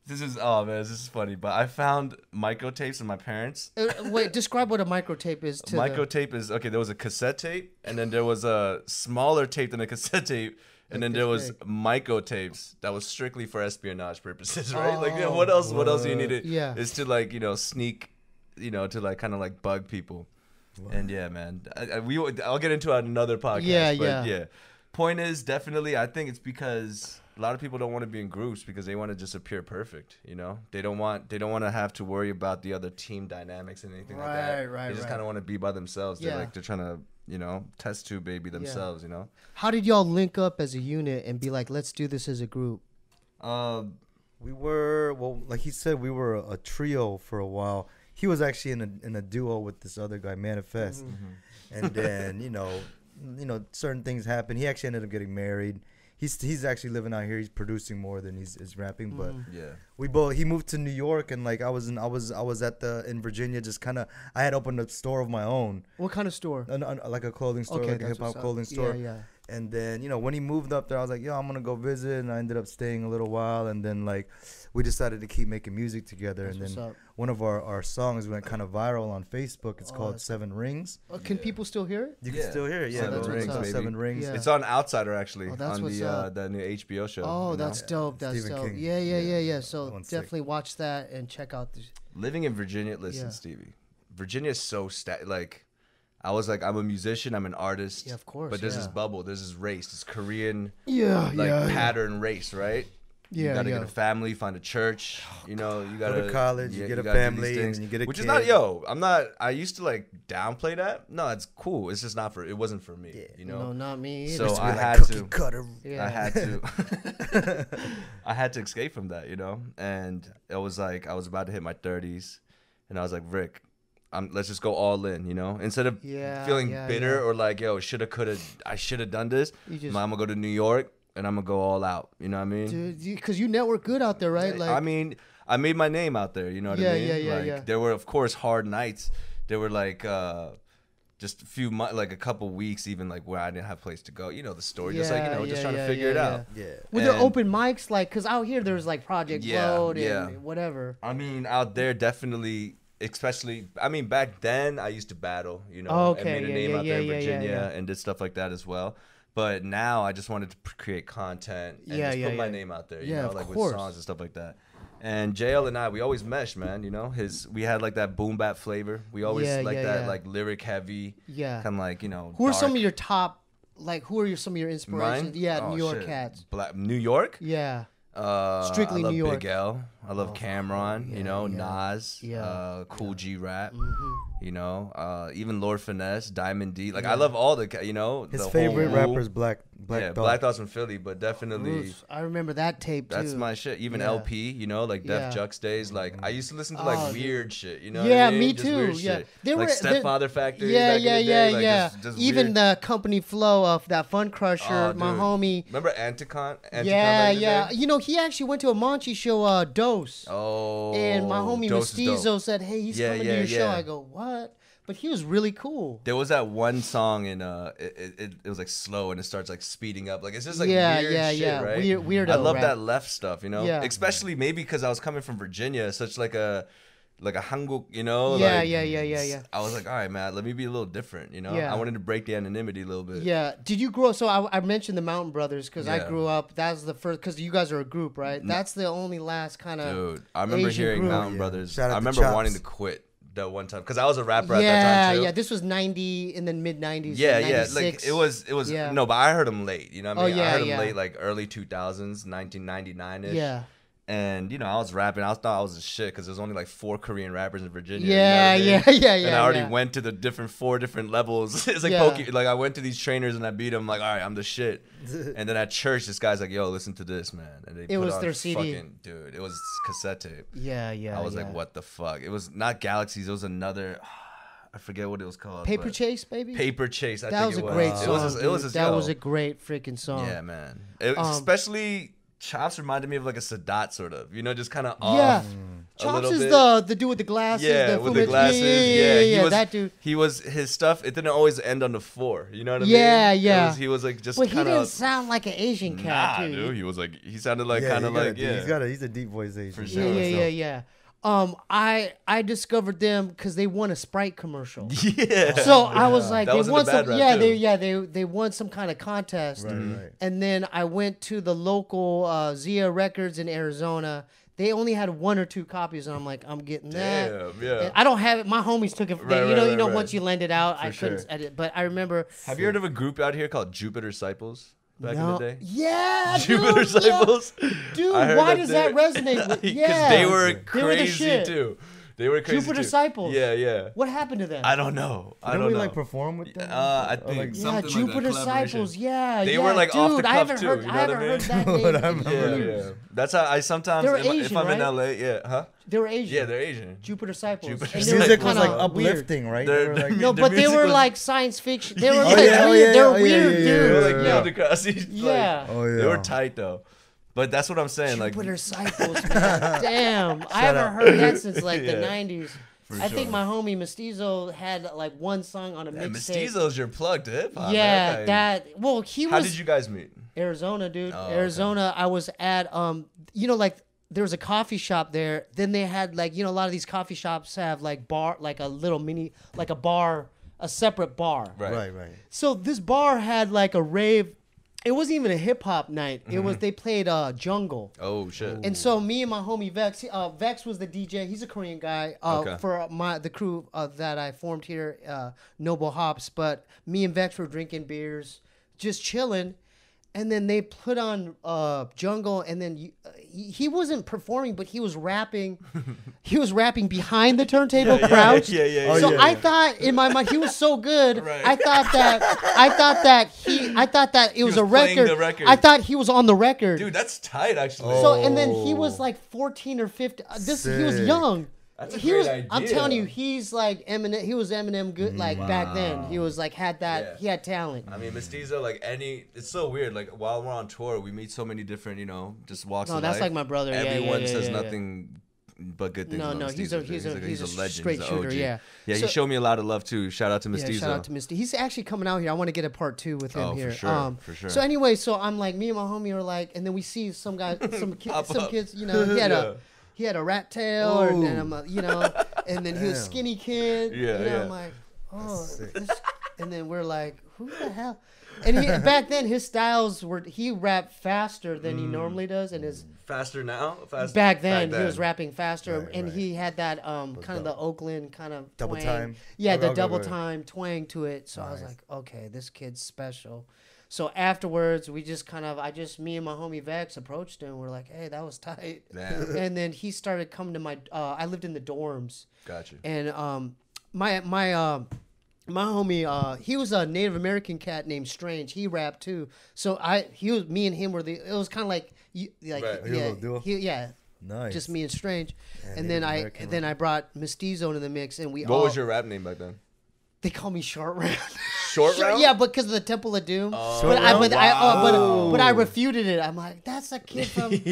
This is funny, but I found micro tapes of my parents. Wait, describe what a microtape is. Microtape is there was a cassette tape, and then there was a smaller tape than a cassette tape, and then there was micro tapes that was strictly for espionage purposes, right? What else do you need it? Yeah. Is to like sneak, to like kind of like bug people, and yeah, man, I'll get into it on another podcast. Yeah. Point is, definitely, I think it's because a lot of people don't want to be in groups because they want to just appear perfect. They don't want to have to worry about the other team dynamics and anything like that. They just kind of want to be by themselves. Yeah. They're trying to test tube baby themselves. How did y'all link up as a unit and be like, let's do this as a group? We were like he said, we were a trio for a while. He was actually in a duo with this other guy, Manifest, and then certain things happened. He actually ended up getting married. He's actually living out here. He's producing more than he's rapping. But he moved to New York, and like I was in Virginia, just kind of. I had opened a store of my own. What kind of store? Like a clothing store, like a hip hop clothing store. Yeah. And then, you know, when he moved up there, I was like, yo, I'm going to go visit. And I ended up staying a little while. And then, like, we decided to keep making music together. That's and then what's up. one of our songs went kind of viral on Facebook. It's called 7 Rings. Can people still hear it? You can still hear it. Yeah, that's what's up. 7 Rings. Yeah. It's on Outsider, actually, that's on what's the up. the new HBO show. Oh, you know? that's dope. That's Stephen dope. King. Yeah. So That one's definitely watch that and check out the. Living in Virginia, listen, Stevie. Virginia is so like, I was like, I'm a musician, I'm an artist. Yeah, of course. But there's this bubble, there's this race, this Korean pattern race, right? Yeah, you gotta get a family, find a church. You know, you gotta go to college, you get a family, and you get a which kid. is not, yo. I'm not. I used to like downplay that. No, it's cool. It's just not for. It wasn't for me. You know. No, not me either. So I like had cookie to. Cutter. Yeah. I had to. I had to escape from that, you know. And it was like I was about to hit my 30s, and I was like, Rick, let's just go all in, you know. Instead of feeling bitter or like, yo, I should have done this. I'm gonna go to New York. And I'm gonna go all out. You know what I mean? Dude, because you network good out there, right? Like, I mean, I made my name out there. You know what I mean? Like, there were, of course, hard nights. There were like just a few months, like a couple weeks, even like where I didn't have a place to go. You know the story. Just like, you know, just trying to figure it out. Yeah. Were there open mics? Like, because out here there's like Project Load and whatever. I mean, out there definitely. Especially, I mean, back then I used to battle. You know, and made a name out there in Virginia and did stuff like that as well. But now I just wanted to create content and just put my name out there, you know, like with songs and stuff like that. And JL and I, we always mesh, man. You know, we had like that boom bap flavor. We always that like lyric heavy, kind of like, you know. Who are some of your top? Like, who are some of your inspirations? Mine? Yeah, New York cats. New York? Yeah. Strictly New New York. Big L. I love Cameron. You know, Nas. Cool G Rap. You know, even Lord Finesse, Diamond D. Like I love all the, you know, his the favorite whole rapper's Black Thought. Black Thought's from Philly, but definitely. Cruz. I remember that tape too. That's my shit. Even LP, you know, like Def Jux days. Like I used to listen to like weird shit, you know. Yeah, what I mean? me Just too. weird Yeah, shit. they like were Stepfather Factory. Yeah, back in the day, like, just Even weird. the company flow of that Fun Crusher, my dude. homie. Remember Anticon? Yeah. You know, he actually went to a Monchi show, Dose. Oh. And my homie Dose is dope. Mestizo said, "Hey, he's coming to your show." I go, "What?" But he was really cool. There was that one song in it was like slow and it starts like speeding up. Like it's just like weird shit, right? Weirdo I love rap. that left stuff, you know? Yeah. Especially maybe because I was coming from Virginia, such like a Hanguk, you know? Yeah. I was like, all right, man, let me be a little different, you know? Yeah. I wanted to break the anonymity a little bit. Yeah. Did you grow? So I mentioned the Mountain Brothers because I grew up. That's the first, because you guys are a group, right? That's the only last kind of. Dude, I remember Asian hearing group. Mountain Brothers. Shout out I to remember Chops. wanting to quit that one time because I was a rapper at that time too. Yeah. This was 90 and then mid 90s. Yeah, 96. like it was no, but I heard him late. You know what I mean? I heard him late, like early 2000s, 1999ish. Yeah. And you know, I was rapping. I thought I was a shit because there's only like 4 Korean rappers in Virginia. Yeah, you know what I mean? yeah. And I already went to the 4 different levels. It's like like I went to these trainers and I beat them. Like, all right, I'm the shit. And then at church, this guy's like, "Yo, listen to this, man." And they It put was on their CD. fucking dude. It was cassette tape. Yeah. I was like, "What the fuck?" It was not Galaxies. It was another. I forget what it was called. Paper Chase, baby. Paper Chase. I That think was it a great song. That was a yo. great freaking song. Yeah, man. Especially Chops reminded me of like a Sadat sort of, you know, just kind of off. Yeah. A Chops little is bit. the dude with the glasses. Yeah, the with the Fumet- glasses. Yeah, that dude. He was his stuff. It didn't always end on the 4. You know what I mean? Yeah. He was like just But he kind didn't of. sound like an Asian cat, Nah, dude. dude. He sounded like kind of like He's a deep voice Asian. For sure. Yeah. I discovered them because they won a Sprite commercial. Yeah. So I was like, That they was in won the bad some. rap, Yeah, too. they won some kind of contest. Right. And then I went to the local Zia Records in Arizona. They only had 1 or 2 copies, and I'm like, I'm getting that. Damn, yeah. And I don't have it. My homies took it. Right. Once you lend it out, I sure. couldn't edit. But I remember. Have you heard of a group out here called Jupiter Disciples? Back in the day? Yeah, Jupiter dude, Disciples? Dude, I heard why does that they- resonate with? Because Yeah, they were the crazy shit. too. They were crazy Jupiter too. Disciples. Yeah. What happened to them? I don't know. I Didn't don't we know. like perform with them? I Or, think like, Yeah, something Jupiter like that, collaboration. Disciples. Yeah, They yeah. were, like, dude, off the I cuff, haven't too, heard. you know I haven't what I heard mean? that What name. I'm in heard. years. Yeah. That's how I sometimes They were if Asian, I'm in right? LA, yeah, huh? They were Asian. Yeah, they're Asian. Jupiter Disciples. Jupiter And The they were music was kinda like weird. uplifting, right? They're- They were like, No, The but they music were was- like science fiction. They were Oh, like yeah, oh, weird. yeah, They were oh, yeah, weird, yeah, dude. yeah, Like yeah. Neil deGrasse. Yeah. Oh, yeah. They were tight though. But that's what I'm saying. Like Jupiter Disciples, man. Damn, I haven't heard that since like the '90s. I think my homie Mestizo had like one song on a mixtape. Mestizo's your plug to hip hop. Yeah, well, he was. How did you guys meet? Arizona, dude. Oh, Arizona. Okay. I was at you know, like there was a coffee shop there. Then they had like, you know, a lot of these coffee shops have like bar, like a little mini, like a bar, a separate bar. Right. So this bar had like a rave. It wasn't even a hip hop night. It was, they played jungle. Oh shit. And so me and my homie Vex, Vex was the DJ. He's a Korean guy for the crew that I formed here, Noble Hops. But me and Vex were drinking beers, just chilling. And then they put on jungle, and then he wasn't performing, but he was rapping. He was rapping behind the turntable, crouched. I thought in my mind he was so good. Right. I thought that it was a record. I thought he was on the record. Dude, that's tight, actually. So and then he was like 14 or 15. He was young. That's a great idea. I'm telling you, he's like Eminem. He was Eminem good, like back then. He was like had that. Yeah. He had talent. I mean, Mestizo, like it's so weird. Like while we're on tour, we meet so many different, you know, just walks of life. No, that's like my brother. Everyone says nothing but good things. No, he's a legend. Straight shooter. Yeah, he showed me a lot of love too. Shout out to Mestizo. Yeah, shout out to Mestizo. He's actually coming out here. I want to get a part 2 with him here. For sure. So anyway, so I'm like, me and my homie are like, and then we see some guy, some kids, you know, he had a rat tail, and then I'm, you know, and then he was skinny kid. I'm like, and then we're like, who the hell? And back then his styles were, he rapped faster than he normally does, and his faster now. Back then he was rapping faster, and he had that kind of the Oakland kind of double time. Yeah, the double time twang to it. So I was like, okay, this kid's special. So afterwards, we just me and my homie Vex approached him. We're like, hey, that was tight. Damn. And then he started coming to my, I lived in the dorms. Gotcha. And my homie, he was a Native American cat named Strange. He rapped too. So me and him were it was kind of like nice. Just me and Strange. Yeah, and then I brought Mestizo into the mix, and What was your rap name back then? They call me Short Round. Short Round? Yeah, because of the Temple of Doom. But I refuted it. I'm like, that's a kid from Goonies.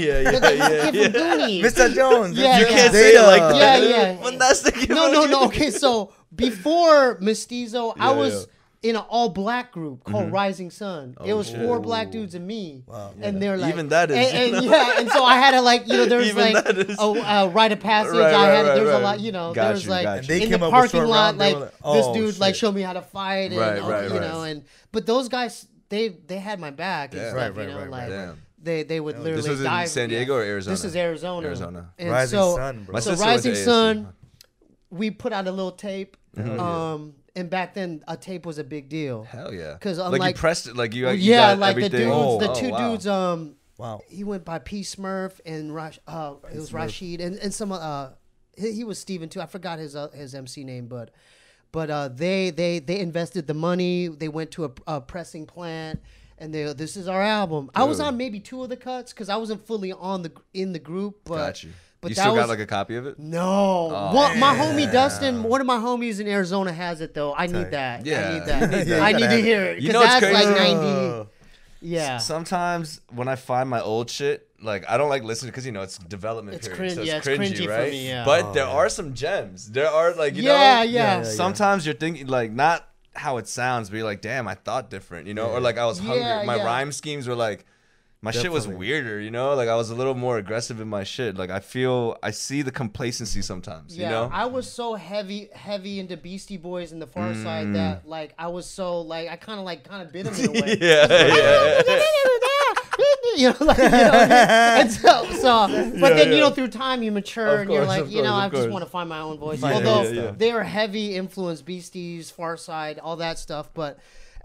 Mr. Jones. Yeah, you can't say it like that. Yeah. But that's the kid. No. Okay, so before Mestizo, I was in an all-black group called Rising Sun. It was 4 black dudes and me. Wow. And they're like... Even that is... And so I had to like, you know, there's like a rite of passage. There's a lot, you know, there's like in the parking lot, like this dude like showed me how to fight, and you know, but those guys, they had my back and stuff, you know, like they would literally dive. This was in San Diego or Arizona? This is Arizona. And Rising Sun, bro. So Rising Sun, we put out a little tape. And back then, a tape was a big deal. Hell yeah! Because like you pressed it, like you got like everything. the two dudes. Wow. He went by P Smurf and it was Rashid and some he was Steven too. I forgot his MC name, but they invested the money. They went to a pressing plant, and this is our album. Dude. I was on maybe 2 of the cuts because I wasn't fully in the group, but. Got you. But you still got like a copy of it? No. My homie Dustin, one of my homies in Arizona has it though. I need that. Yeah. I need that. I need to hear it. You know what's that's crazy? Like 90. Yeah. Sometimes when I find my old shit, like I don't like listening because you know it's development period, so it's cringy, right? For me, yeah. But there are some gems. There are like you know. Yeah. Sometimes you're thinking like not how it sounds, but you're like, damn, I thought different, you know, or like I was hungry. My rhyme schemes were like. My shit was weirder, you know? Like, I was a little more aggressive in my shit. Like, I see the complacency sometimes, you know? I was so heavy into Beastie Boys and the Far Side that, like, I was so, like, I kind of bit him in a way. You know, like, you know what I mean? And but then, you know, through time you mature and you're like, you know, I just want to find my own voice. Although they are heavy influence, Beasties, Far Side, all that stuff, but...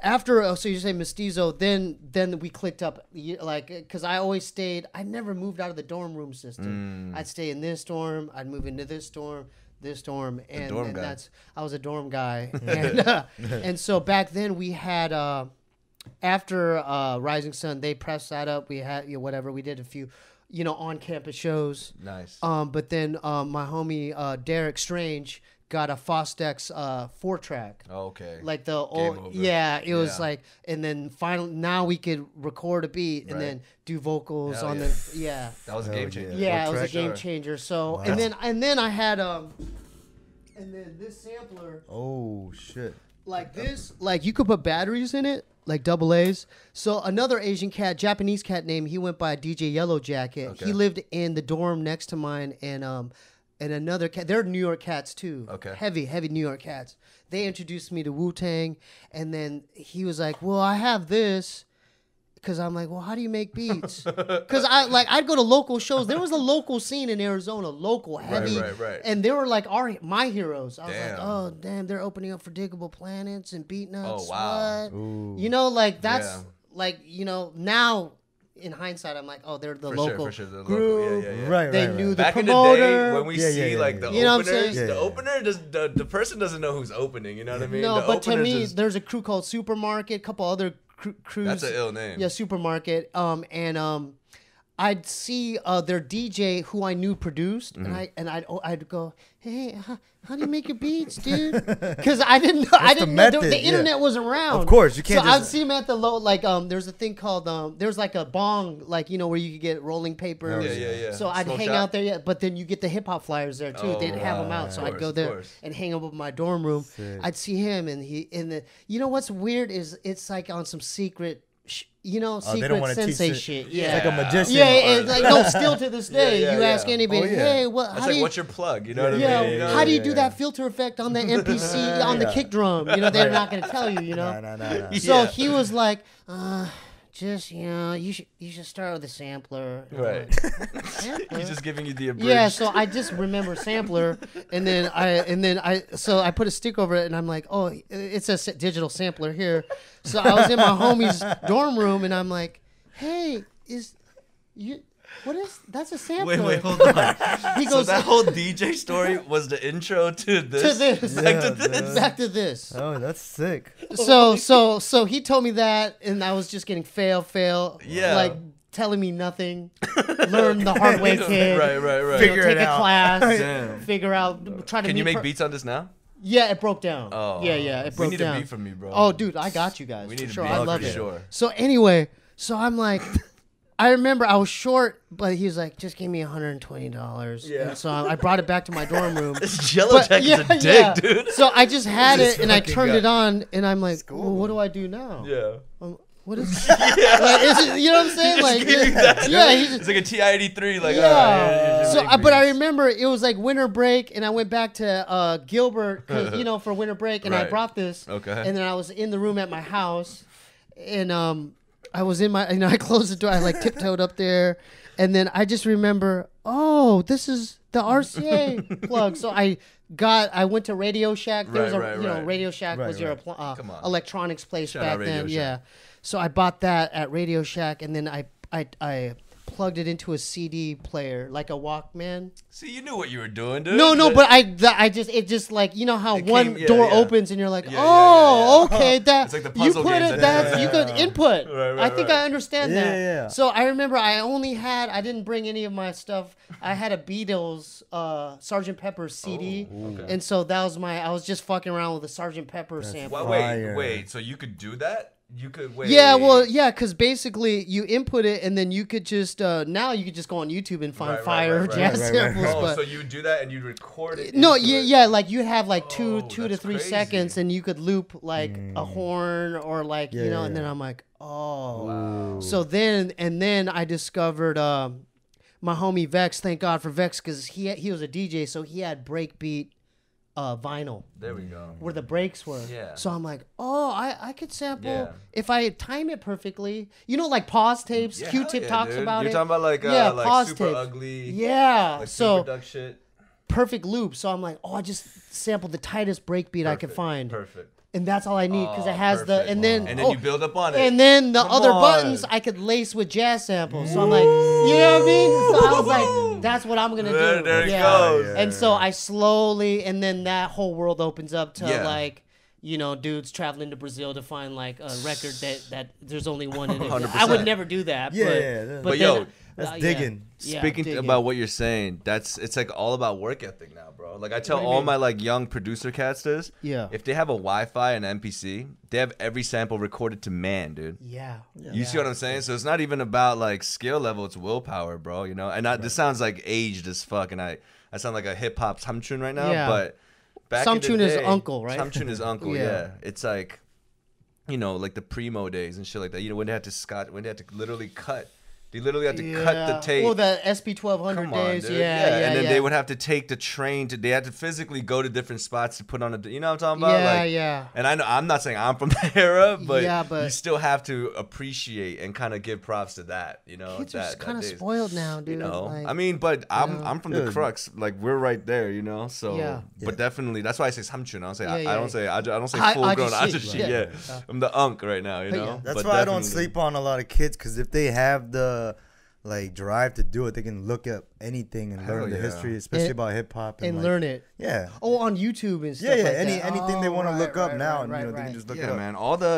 After, so you say Mestizo, then we clicked up, like, because I always stayed, I never moved out of the dorm room system. I'd stay in this dorm, I'd move into this dorm, and I was a dorm guy. And so back then we had, after Rising Sun, they pressed that up, we had, you know, whatever, we did a few, you know, on-campus shows. Nice. But then my homie, Derek Strange, got a Fostex 4-track. Oh, okay. Like the old, it was like, and then finally now we could record a beat and then do vocals on the That was a game changer. Yeah, it was a game changer. So and then I had And then this sampler. Oh shit. Like this, like you could put batteries in it, like double A's. So another Asian cat, Japanese cat named, he went by DJ Yellow Jacket. Okay. He lived in the dorm next to mine, and another cat. They're New York cats too. Okay. Heavy New York cats. They introduced me to Wu-Tang, and then he was like, "Well, I have this." Cause I'm like, well, how do you make beats? Cause I'd go to local shows. There was a local scene in Arizona, local heavy, right. and they were like my heroes. I was Damn. like, oh damn, they're opening up for Diggable Planets and Beat Nuts. Oh, wow. What? Ooh. You know, like that's Yeah. like now in hindsight, I'm like, oh, they're the local For sure, the group. local. Yeah. Right. They right, knew right. the Back promoter. in the day when we see like the You know what I'm openers, saying? the Yeah. opener just the person doesn't know who's opening. You know what I mean? No, The but to openers me, just- there's a crew called Supermarket, a couple other crews. that's an ill name. Yeah, Supermarket. I'd see their DJ who I knew produced, and I'd go, hey, how do you make your beats, dude? Because I didn't know the internet was around. Of course, you can't So I'd just- see him at the there's a thing called there's like a bong, like where you could get rolling papers. Yeah. So I'd Smoke hang shop? out there, but then you get the hip hop flyers there too. Oh, They didn't have them out, of so I'd course, go of there course. and hang up in my dorm room. Sick. I'd see him, and you know what's weird is it's like on some secret. they don't Secret wanna teach sensei it. shit. It's Yeah. like a magician. Yeah, it's like no. Still to this day, Yeah, you ask yeah. anybody, Oh, yeah. hey, what? That's How like, do you? what's your plug? You know what I Yeah, mean? You know? how do you do yeah. that filter effect on the MPC on the kick drum? They're not gonna tell you. No. So Yeah. he was like, just you should start with a sampler. And I'm Right. like, sampler? He's just giving you the abridged. Yeah, so I just remember sampler, and then I put a stick over it, and I'm like, oh, it's a digital sampler here. So I was in my homie's dorm room, and I'm like, hey, that's a sampler. Wait, hold on. He So goes that whole DJ story was the intro to this. to this, Yeah, back to this. Oh, that's sick. So he told me that, and I was just getting fail, Yeah. like telling me nothing. Learn the hard way, kid. Right. Figure Take it a out. class, Damn. figure out. Try to. Can you meet make beats on this now? Yeah, it broke down. Oh. Yeah, it broke We need down. a beat from you, bro. Oh, dude, I got you guys. We For need a sure. beat I for love it. sure. So anyway, I'm like, I remember I was short, but he was like, just give me $120. Yeah. And so I brought it back to my dorm room. This Yellow Jack is a dick, dude. So I just had This it and I fucking turned guy. it on, and I'm like, well, what do I do now? Yeah. What is? Like, you know what I'm saying? Like, give you that. yeah, he just, It's like a TI-83. Like, yeah. just So, make but I beats. remember it was like winter break, and I went back to Gilbert, 'cause, for winter break, and I Right. brought this. Okay. And then I was in the room at my house, and I was in my, I closed the door, I like tiptoed up there, and then I just remember, oh, this is the RCA plug. So I went to Radio Shack. There was Right. Radio Shack Right, was your right. Come on. electronics place Shout back out Radio then. Shack. Yeah. So I bought that at Radio Shack, and then I plugged it into a CD player, like a Walkman. See, you knew what you were doing, dude. No, but it just like, you know how It one came- door yeah. opens and you're like, Yeah, oh, yeah. okay, that It's like the you puzzle put games it, that- that's you could input. Right, I think I understand that. Yeah. So I remember I didn't bring any of my stuff. I had a Beatles Sgt. Pepper's CD, okay. and so that was I was just fucking around with the Sgt. Pepper sample. Fire. Wait. So you could do that? You could wait. Yeah, well, yeah, because basically you input it, and then you could just now you could just go on YouTube and find Right, fire right, jazz right. samples. Oh, But so you would do that and you'd record it. no, into it. yeah, like you have like two Oh, to that's 3 crazy. seconds, and you could loop like a horn or like Yeah, and then yeah. I'm like, oh. Wow. So then I discovered my homie Vex. Thank God for Vex, because he was a DJ, so he had breakbeat vinyl There we go. where the breaks were. Yeah. So I'm like, oh, I could sample Yeah. if I time it perfectly. Like pause tapes. Yeah, Q-Tip hell yeah, talks dude. about You're it. talking about like like pause super tapes. ugly. Yeah. Like So super duck shit. perfect loop. So I'm like, oh, I just sampled the tightest breakbeat I could Perfect, find. Perfect. And that's all I need, because it Oh, has perfect. and then you build up on it. and then the Come other on. buttons I could lace with jazz samples. So I'm like, you know what I mean? So I was like, that's what I'm gonna do. There it yeah. goes. And so I slowly, and then that whole world opens up to Yeah. like, dudes traveling to Brazil to find like a record that there's only one in it. 100%. I would never do that. Yeah, but yo, then, that's yeah. digging. Yeah, Speaking digging. about what you're saying, it's like all about work ethic now, bro. Like I tell What do you all mean? my like young producer cats this. Yeah. If they have a Wi-Fi and MPC, they have every sample recorded to man, dude. Yeah. You see what I'm saying? So it's not even about like skill level; it's willpower, bro. And this sounds like aged as fuck, and I sound like a hip hop samchun right now, Yeah. back in the Samchun is day, uncle, right? Samchun is uncle. Yeah. Yeah. It's like, you know, like the primo days and shit like that. You know, when they had to literally cut. They literally had to cut the tape. Well, the SP 1200 Come on, days. dude. Yeah. And then they would have to take the train they had to physically go to different spots to put on you know what I'm talking about? Yeah. And I know I'm not saying I'm from the era, but, but you still have to appreciate and kind of give props to that, you know. Kids are kind of spoiled now, dude. You know, like, I mean, but I'm from the crux. Like we're right there, you know. So, but definitely that's why I say samchun. I don't say I don't say full grown. I'm the unk right now, you know. That's why I don't sleep on a lot of kids, because if they have the drive to do it, they can look up anything and learn the history, especially about hip hop and learn it. Yeah. Oh, on YouTube and stuff. Like that. Anything they want to look up now, and they can just look it up. Man,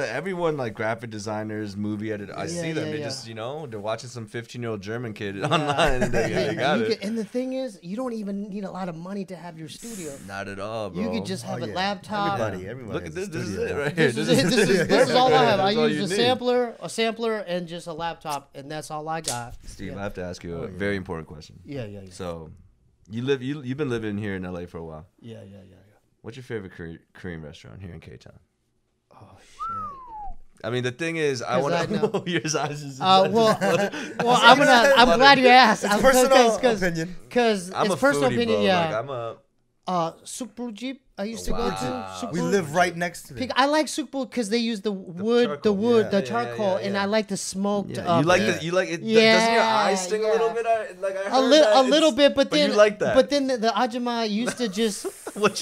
everyone like graphic designers, movie editors. I see them. They just they're watching some 15-year-old German kid online, and they got it. And the thing is, you don't even need a lot of money to have your studio. Not at all, bro. You could just have a laptop. Everybody. Look at this. This is it right here. This is all I have. I use a sampler, and just a laptop, and that's all I got. Steve, I have to ask you a very important question. Yeah. So, you've been living here in LA for a while. Yeah. What's your favorite Korean restaurant here in K-Town? Oh shit. I mean, the thing is, I want to know your sizes. I'm glad you asked. It's personal opinion. Because it's personal opinion. Bro. Yeah. Like, Sukbul Jeep I used to go to. We live right next to it. I like Sukbul because they use the charcoal, and I like the smoked. You like it? Yeah, doesn't your eyes sting a little bit? A little bit, but then you like that. But then the Ajima used to just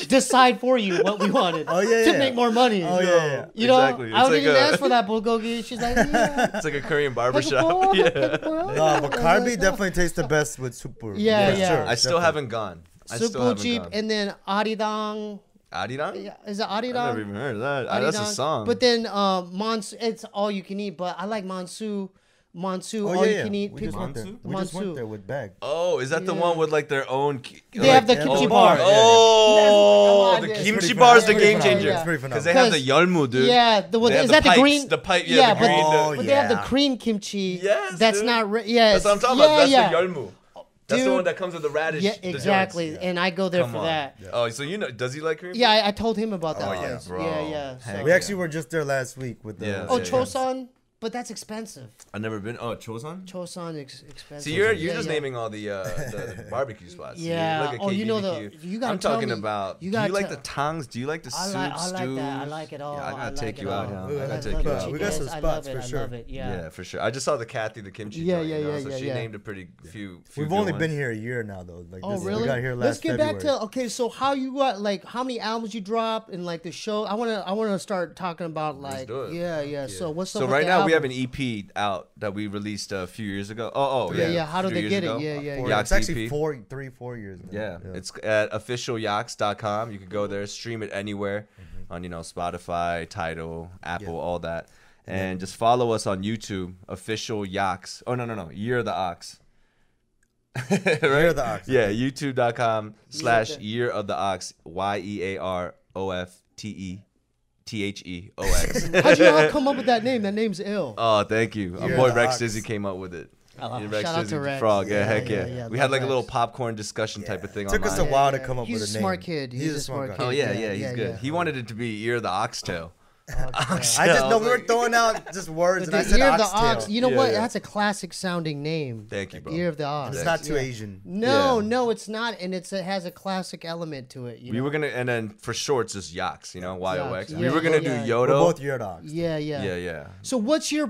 decide for you what we wanted. To make more money. Oh yeah. You know, Exactly. I wouldn't even ask for that bulgogi. She's like, yeah. It's like a Korean barbershop. No, but Karbi definitely tastes the best with Sukbul. Yeah. Sure, I still haven't gone. Sukbul Jeep, and then Arirang. Arirang? Yeah, is it Arirang? I've never even heard of that. That's a song. But then Monsu, it's all you can eat. But I like Monsu, all you can eat. We just went there with bag. Oh, is that the one with like their own? They have the kimchi bar. Oh, the kimchi bar is the game changer. It's pretty phenomenal. Because they have the yolmu, dude. Yeah, is that the green? The pipe, yeah, the green. but they have the green kimchi. Yes, that's dude. not. Yes, that's what I'm talking about. That's the yolmu. That's the one that comes with the radish. Yeah, exactly. And I go there for that. Yeah. Oh, so you know? Does he like Korean? Yeah, I told him about that. Yeah, bro. Yeah. So. We actually were just there last week with the. Choson. But that's expensive. I've never been. Oh, Choson? Choson expensive. See, you're just naming all the barbecue spots. Yeah. You know you got. I'm talking about. Do you like the tongs? Do you like the soups, I like that. I like it all. Yeah, I gotta take you out. I gotta take you out. We got some spots for sure. I love it. Yeah, for sure. I just saw the Kathy, the kimchi. Yeah. So she named a pretty few. We've only been here a year now, though. Oh, really? We got here last Let's get February. back to so how you got how many albums you dropped and like the show. I wanna start talking about like So what's up? So right now we have an EP out that we released a few years ago. Yeah. How did they get it? Yeah. It's actually 4 years ago. Yeah. It's at officiallyaks.com. You can go there, stream it anywhere on Spotify, Tidal, Apple, all that, and just follow us on YouTube, Official Yaks. Oh no, Year of the Ox. Right? Year of the Ox. Yeah, youtube.com/Year of the Ox. YEAROFTETHEOX. How'd you all come up with that name? That name's ill. Oh, thank you. Our boy Rex Dizzy came up with it. Shout out to Rex. Frog. Yeah. We had like a little popcorn discussion type of thing. Took us a while to come up with a name. He's a smart kid. He's a smart kid. Oh yeah, he's good. He wanted it to be Ear of the Oxtail. We were throwing out just words, and I said Ear of the oxtail. Ox. You know what? That's a classic sounding name. Thank you, bro. Ear of the Ox. It's not too Asian. No, it's not, and it has a classic element to it. We were gonna, and then for short, it's just Yaks. YOX. Yeah, we were gonna do Yodo. We're both Ear of the Ox. Yeah. So what's your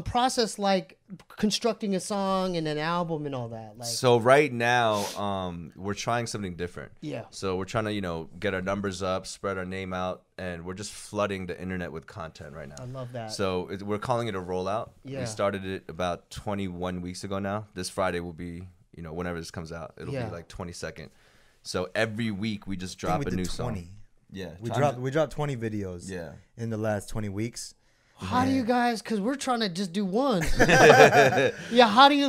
process like constructing a song and an album and all that? So right now, we're trying something different. Yeah. So we're trying to get our numbers up, spread our name out, and we're just flooding the internet with content right now. I love that. So we're calling it a rollout. Yeah. We started it about 21 weeks ago now. This Friday will be, whenever this comes out, it'll be like 22nd. So every week we just drop a new song. Yeah. We dropped 20 videos. In the last 20 weeks. How do you guys? Because we're trying to just do one. How do you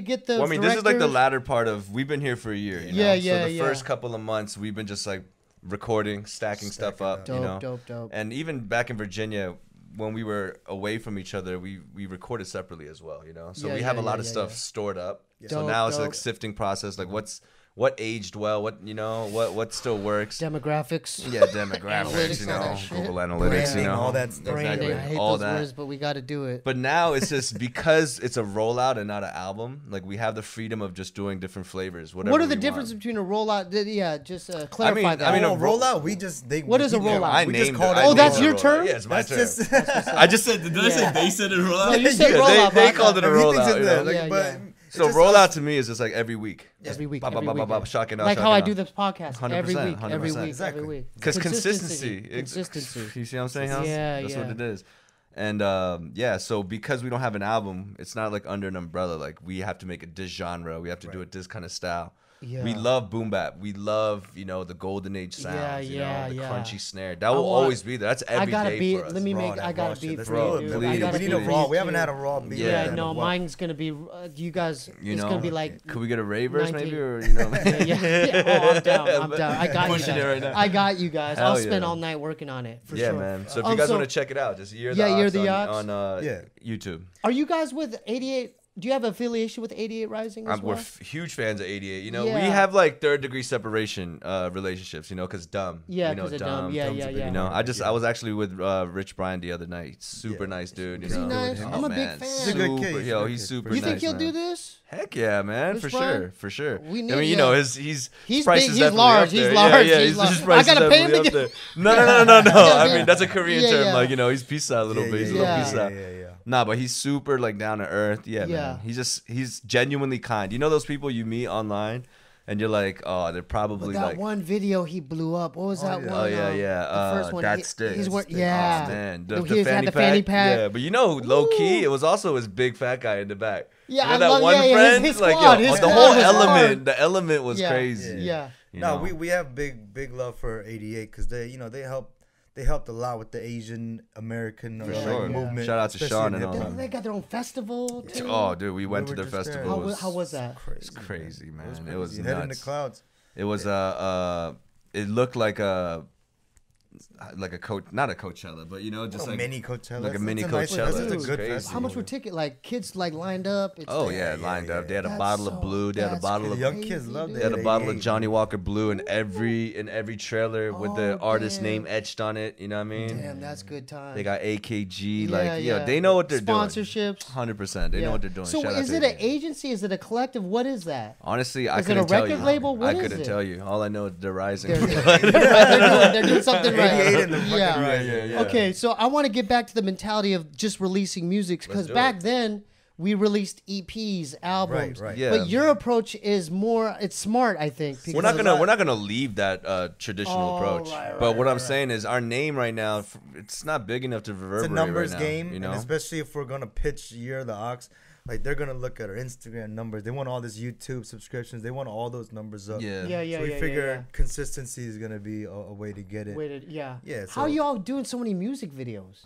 get the? Well, I mean, this is like the latter part of. We've been here for a year. So the first couple of months, we've been just like recording, stacking stuff up. Dope. And even back in Virginia, when we were away from each other, we recorded separately as well. So we have a lot of stuff stored up. So now it's like sifting process. Like what's what aged well, what still works. Demographics. Yeah, demographics, Google Analytics, branding, all that stuff. Branding. Exactly. I hate all those that. words, but we got to do it. But now it's just because it's a rollout and not an album. Like we have the freedom of just doing different flavors. Whatever. What are the we differences want. between a rollout? Yeah, just clarify that. I mean, a a rollout. What is a rollout? I We named just called it. it I Oh, that's named your it a term? rollout. Yeah, it's my term. Just, I just said. Did I Yeah. say they said it rollout? No, you said Yeah, rollout. they called it a Everything's rollout. in you there, know? Yeah, but yeah. it's So just rollout us. to me is just like every week. Every week. Bop, Every bop, bop, week. bop, shock it out, Like shock how it I out. do this podcast 100%, every week, every 100%. week, Exactly. every week. Because consistency. Consistency. You see what I'm saying, House? Yeah, That's yeah. what it is. And so because we don't have an album, it's not like under an umbrella. Like we have to make it this genre. We have to do it this kind of style. Yeah. We love boom bap. We love, the golden age sounds, Yeah, the yeah. crunchy snare. That will want- always be there. That's every I gotta day beat. for us. Let me Raw, make. that I gotta raw shit, beat that's for raw, you, dude. please, I gotta we beat need a for raw. you, We haven't too. had a raw beat. Yeah, Yeah, in no, a while. mine's gonna be. You guys, it's gonna be like. could we get a rave verse 19. maybe, or yeah. Oh, I'm down. I'm down. I got you Pushing guys. it right now. I got you guys. Hell I'll spend yeah. all night working on it for Yeah, sure. man. So if you guys want to check it out, just Year the Year Ox the Ox. on Yeah. YouTube. Are you guys with 88? Do you have affiliation with 88 Rising as We're well? huge fans of 88. We Yeah. have like third degree separation relationships, because dumb. Yeah, We know 'cause of Dumb. Yeah, Dumb's yeah, a big yeah. one. I was actually with Rich Brian the other night. Super nice dude. Is he nice? I'm a big fan. He's a good kid. Yo, He's he's a super good You nice. think he'll man. do this? Heck yeah, man, Rich for Brian? sure, for sure. We I need- mean, yeah. his He's price big, is he's definitely large, up there. he's large, Yeah, he's large. his price I gotta is pay him to definitely get- up there. No. I Yeah. mean, that's a Korean Yeah, term. yeah. Like, he's peace out a little bit. He's a little yeah. peace out. Yeah. Nah, but he's super like down to earth. Yeah, Yeah. man. He's genuinely kind. You know those people you meet online, and you're like, oh, they're probably But that like, one video he blew up. What was that yeah. one? oh yeah, yeah. The first one. That he- stick. He's That yeah. Oh, man, He had the fanny pack. Yeah, but low key, Ooh. it was also his big fat guy in the back. Yeah, you know I that love- one yeah, yeah, friend. his Like, squad, yo, his the squad whole was element. hard. The element was Yeah. crazy. Yeah. You No, know? we have big love for 88 because they helped a lot with the Asian American For like, sure. movement. Shout out to especially Sean in and all hip-hop. them. They got their own festival. Too. Oh, dude, we went We to were their just there. festival. How was that? It's crazy, man. It It was crazy. Head in the nuts. clouds. It was it looked like a not a Coachella, but just No, like mini Coachella. like a That's mini a nice- Coachella. That's a It's good crazy. festival. How much were ticket? Like kids like lined up. It's Oh like- yeah, lined up. They had a That's bottle so- of blue. They had a that's bottle The of young crazy, kids love dude. that. they had a bottle of 88. Johnny Walker Blue in every trailer with the Oh, artist damn. name etched on it. You know what I mean? Damn, that's good time. They got AKG. Yeah, Like yeah. they know what they're Sponsorships. doing. 100%. They know what they're doing. So Shout out is to it an AKG. agency? Is it a collective? What is that? Honestly, I Is it a couldn't tell record you. label? What I is couldn't it? tell you. All I know is they're rising. They're doing something right. 88 in the fucking Yeah. right. Yeah. Okay, so I want to get back to the mentality of just releasing music because do back it. then we released EPs, albums. Right. Yeah. But your approach is more. It's smart, I think. We're not because- gonna leave that traditional Oh, approach. right, but what I'm saying is our name right now, it's not big enough to reverberate. It's a numbers right now, game, you know. and especially if we're gonna pitch Year of the Ox, like they're gonna look at our Instagram numbers. They want all this YouTube subscriptions. They want all those numbers up. Yeah. Yeah, yeah, So we yeah, figure yeah. consistency is gonna be a way to get it. Waited, yeah. Yeah, How so- y'all doing so many music videos?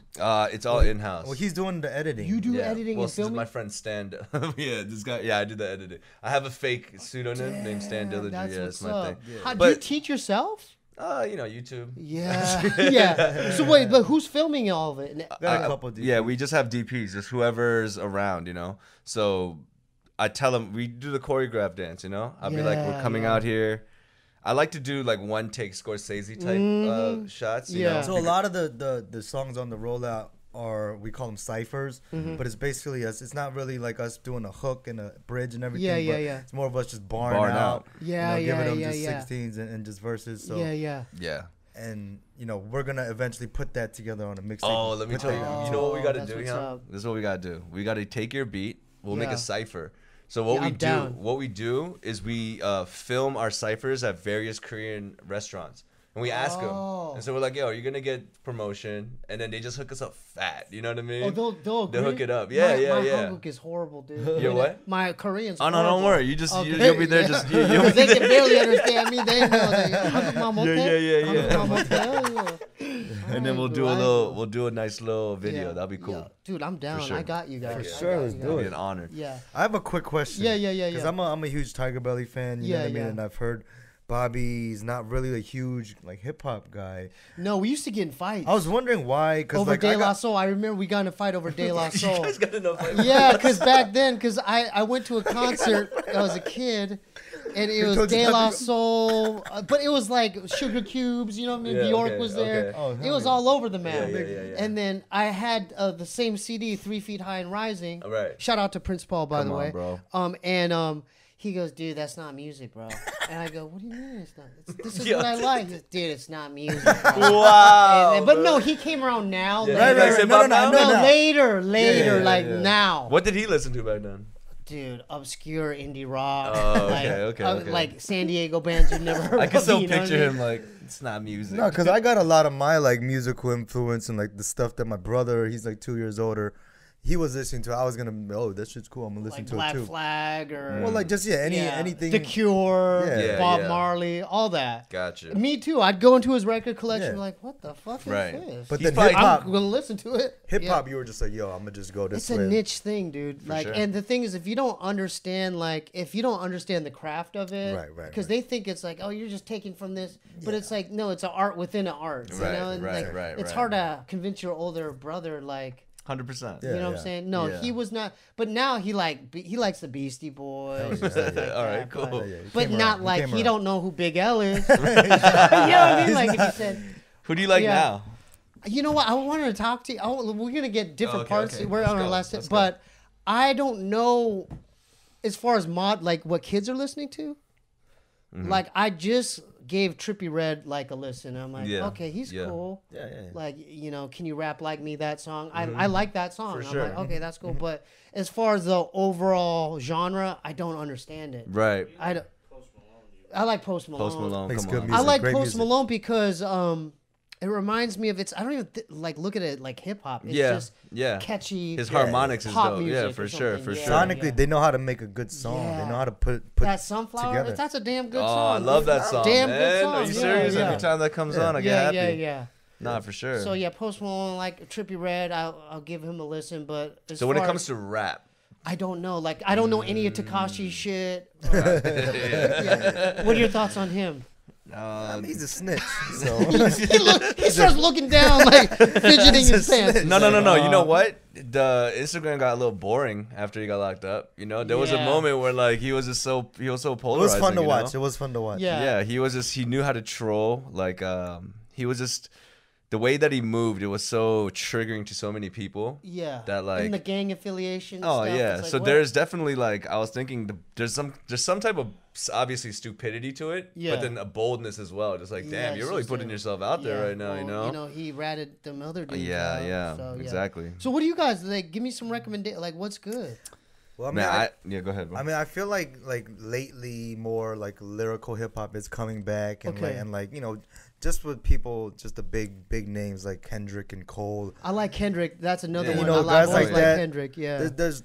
It's all in house. Well, he's doing the editing. You do Yeah. editing well, and filming. my friend Stan. Yeah, this guy. Yeah, I do the editing. I have a fake pseudonym named Stan Damn, Dillinger. that's Yeah, what's it's my up. thing. How, do you But teach yourself? YouTube. Yeah, yeah. So wait, but who's filming all of it? Got a couple DPs. Yeah, we just have DPs, just whoever's around, So I tell them we do the choreographed dance, I'll be like, we're Yeah, coming yeah. out here. I like to do like one take Scorsese type shots. You Yeah. know? So a lot of the songs on the rollout are, we call them ciphers, Mm-hmm. but it's basically us. It's not really like us doing a hook and a bridge and everything. Yeah, yeah, but yeah. It's more of us just barring Barring out. out. Yeah, giving them yeah, just yeah. 16s and just verses. So Yeah. Yeah. and we're gonna eventually put that together on a mixtape. Oh, let me Put tell you. that- You know what we gotta that's do, what's Jan? up. This is what we gotta do. We gotta take your beat. We'll make Yeah. a cipher. So what Yeah, I'm we down. do is we film our ciphers at various Korean restaurants. And we ask them. Oh. And so we're like, yo, are you going to get promotion? And then they just hook us up fat. You know what I mean? Oh, they'll They'll agree? hook it up. Yeah, my, yeah, my yeah. Hanguk is horrible, dude. Your what? My Korean's Oh, no, horrible. don't worry. You just, Okay. you'll be there Yeah. just, you'll be They can barely understand me. They know that. And then we'll do a nice little video. That'll be cool. Yeah. Dude, I'm down. sure. I got you guys. For I sure, got let's you do It'll guys. be an honor. Yeah. I have a quick question. Yeah. Because I'm a huge Tiger Belly fan. You know what I mean? Yeah. And I've heard Bobby's not really a huge like hip hop guy. No, we used to get in fights. I was wondering why. Cause over like, De La Soul. I remember we got in a fight over De La Soul. Got enough. Yeah, because back then, because I went to a concert. I was a kid, and it was De La Soul, but it was like Sugar Cubes, you know what I mean? Bjork was there. Okay. Oh, it was all over the map. Yeah. And then I had the same CD, 3 Feet High and Rising. All right. Shout out to Prince Paul, by Come the on, way. bro. He goes, dude, that's not music, bro. And I go, what do you mean it's not? This is what I like. He goes, dude, it's not music, bro. Wow. But no, he came around now. Yeah. Right. No. Later, Yeah. now. What did he listen to back then? Dude, obscure indie rock. Oh, like, okay. Like San Diego bands you've never heard I of. can still you know picture what I him mean? like, it's not music. No, because I got a lot of my like musical influence and like the stuff that my brother, he's like 2 years older, he was listening to. I was gonna, that shit's cool. I'm gonna listen Like to Black it too. Flag or Well, like just anything. The Cure, Yeah. Bob Marley, all that. Gotcha. Me too. I'd go into his record collection Yeah. like, what the fuck Right. is this? But He's then probably- hip hop, I'm gonna listen to it. hip hop, you were just like, yo, I'm gonna just go this It's way. a niche thing, dude. Like, sure. and the thing is, if you don't understand the craft of it, Right, because they think it's like, oh, you're just taking from this, but it's like, no, it's an art within an art. You Right, know? And right, like, right, It's right. hard to convince your older brother, like. 100%. Yeah. You know what I'm saying? No, Yeah. he was not. But now he likes the Beastie Boys. And stuff like All right, that, cool. But, Yeah, he but came not around. like came he around. don't know who Big L is. You know what I mean? Like if he said, Who do you like Yeah. now? you know what? I wanted to talk to you. We're gonna get different okay, parts. okay. We're Let's on our go, last, let's but I don't know as far as like what kids are listening to. Mm-hmm. Like I just gave Trippie Redd like a listen. I'm like, Yeah, okay, he's yeah. cool. Yeah. Like, you know, Can You Rap Like Me, that song. I like that song. For I'm sure. like, okay, that's cool. But as far as the overall genre, I don't understand it. Right. I like Post Malone. Post Malone, Makes come good on. music. I like Great Post music. Malone because it reminds me of I don't even like look at it like hip hop. It's Yeah, just yeah. catchy. His harmonics is pop dope. music Yeah, or for sure, something. for Yeah. sure. Sonically, they know how to make a good song. Yeah. They know how to put That Sunflower, together. that's a damn good Oh, song. I love that song, Damn man. good song. Are you Yeah, serious? yeah. Every time that comes on, I get Yeah, happy. yeah. Nah, for sure. So yeah, Post Malone, like Trippie Redd, I'll give him a listen. But as So when it far comes as- to rap, I don't know. Like I don't know any of Tekashi shit. Yeah. What are your thoughts on him? I mean, he's a snitch. So He starts looking down, like fidgeting his pants. No. You know what? The Instagram got a little boring after he got locked up. You know, there was a Yeah. moment where like he was so it was polarizing. fun to you watch. know? It was fun to watch. Yeah. Yeah, he knew how to troll. Like he was just the way that he moved. It was so triggering to so many people. Yeah. That, like- and the gang affiliation. Oh stuff, yeah, it's like, so what? there's definitely like I was thinking there's some type of obviously stupidity to it, Yeah. but then a boldness as well. Just like Yeah, damn, it's you're really just putting a- yourself out there yeah, right now. well, you know? he ratted them other dudes. Yeah, out, yeah, so, exactly. So what do you guys like? Give me some recommendation. Like what's good? Well, I mean, Man, yeah, go ahead, bro. I mean, I feel like lately more like lyrical hip hop is coming back, and Okay. like you know, just with people, just the big names like Kendrick and Cole. I like Kendrick. That's another Yeah. one. You know, I guys always like that, Kendrick. Yeah. There's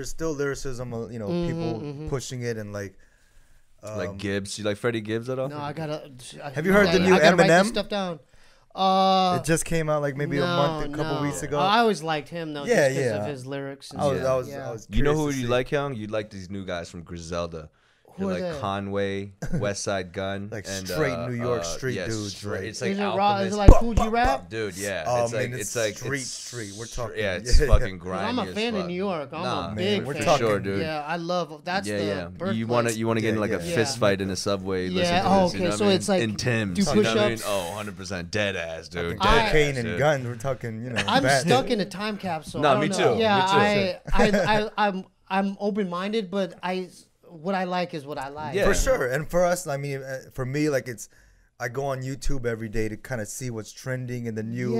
still lyricism, you know, people pushing it and like. like Gibbs, you like Freddie Gibbs at all? No, I gotta. Have you heard the new I gotta write Eminem? this stuff down. It just came out like maybe a couple weeks ago. I always liked him though, Yeah, just because yeah. of his lyrics. And I was, stuff. I was, Yeah. I was. You know curious who to you see. like, Young? You like these new guys from Griselda. Who They're are like they? Conway, West Side Gun, Like and, straight New York street yeah, dudes, straight- right? It's like Is it raw? Is Alchemist. it like Fuji rap? Dude, yeah. Oh, it's man, like it's like street. We're talking. Yeah, it's yeah, fucking Cause grimy. I'm a as fan of fuck. New York. I'm Nah, a man, big we're fan. talking. Sure, dude. Yeah, I love that's the Yeah. birthplace. You want to get in like a Yeah. fist fight in a subway. Yeah, Listen to oh, this, you okay, know what so I mean? it's like in Tim's. do You know what I mean? push-ups? Oh, 100% dead ass, dude. Talking Dead cocaine ass, and dude. guns. We're talking, you know. I'm bad. stuck in a time capsule. No, I don't me know. too, Yeah, me too. I'm open minded, but what I like is what I like. Yeah. For sure. And for us, I mean, for me, like I go on YouTube every day to kind of see what's trending and the new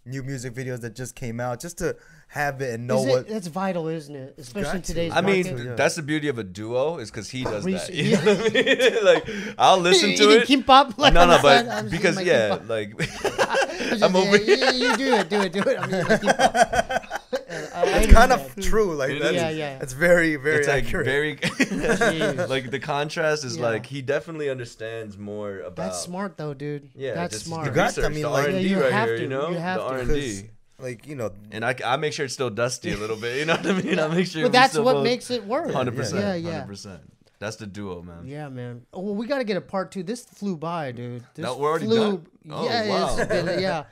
music videos that just came out, just to have it and know what. That's vital, isn't it? Especially in Got to. today's I mean, market. Yeah. that's the beauty of a duo is because he does that. Research- You know what I mean? Like, I'll listen to Eating it. kimbap, like, No, on the but side. I'm just because eating my yeah, kimbap. like I'm over you do it. I'm eating my kimbap. It's kind of true. Like It that's, is. Yeah. It's very, very it's like accurate. very Jeez. like the contrast is Yeah. like he definitely understands more about. That's smart though, dude. Yeah, That's just smart. the You got to, I research, mean, the like- R&D Yeah, you right have here, to, you know, you have the to. R&D. Because, like, you know, And I make sure it's still dusty a little bit. You know what I mean? I make sure. But we that's still what both- makes it work. 100%. Yeah. 100%. That's the duo, man. Yeah, man. Oh, well, we got to get a part 2. This flew by, dude. This No, we're already done? Oh, yeah, wow. it's been- yeah.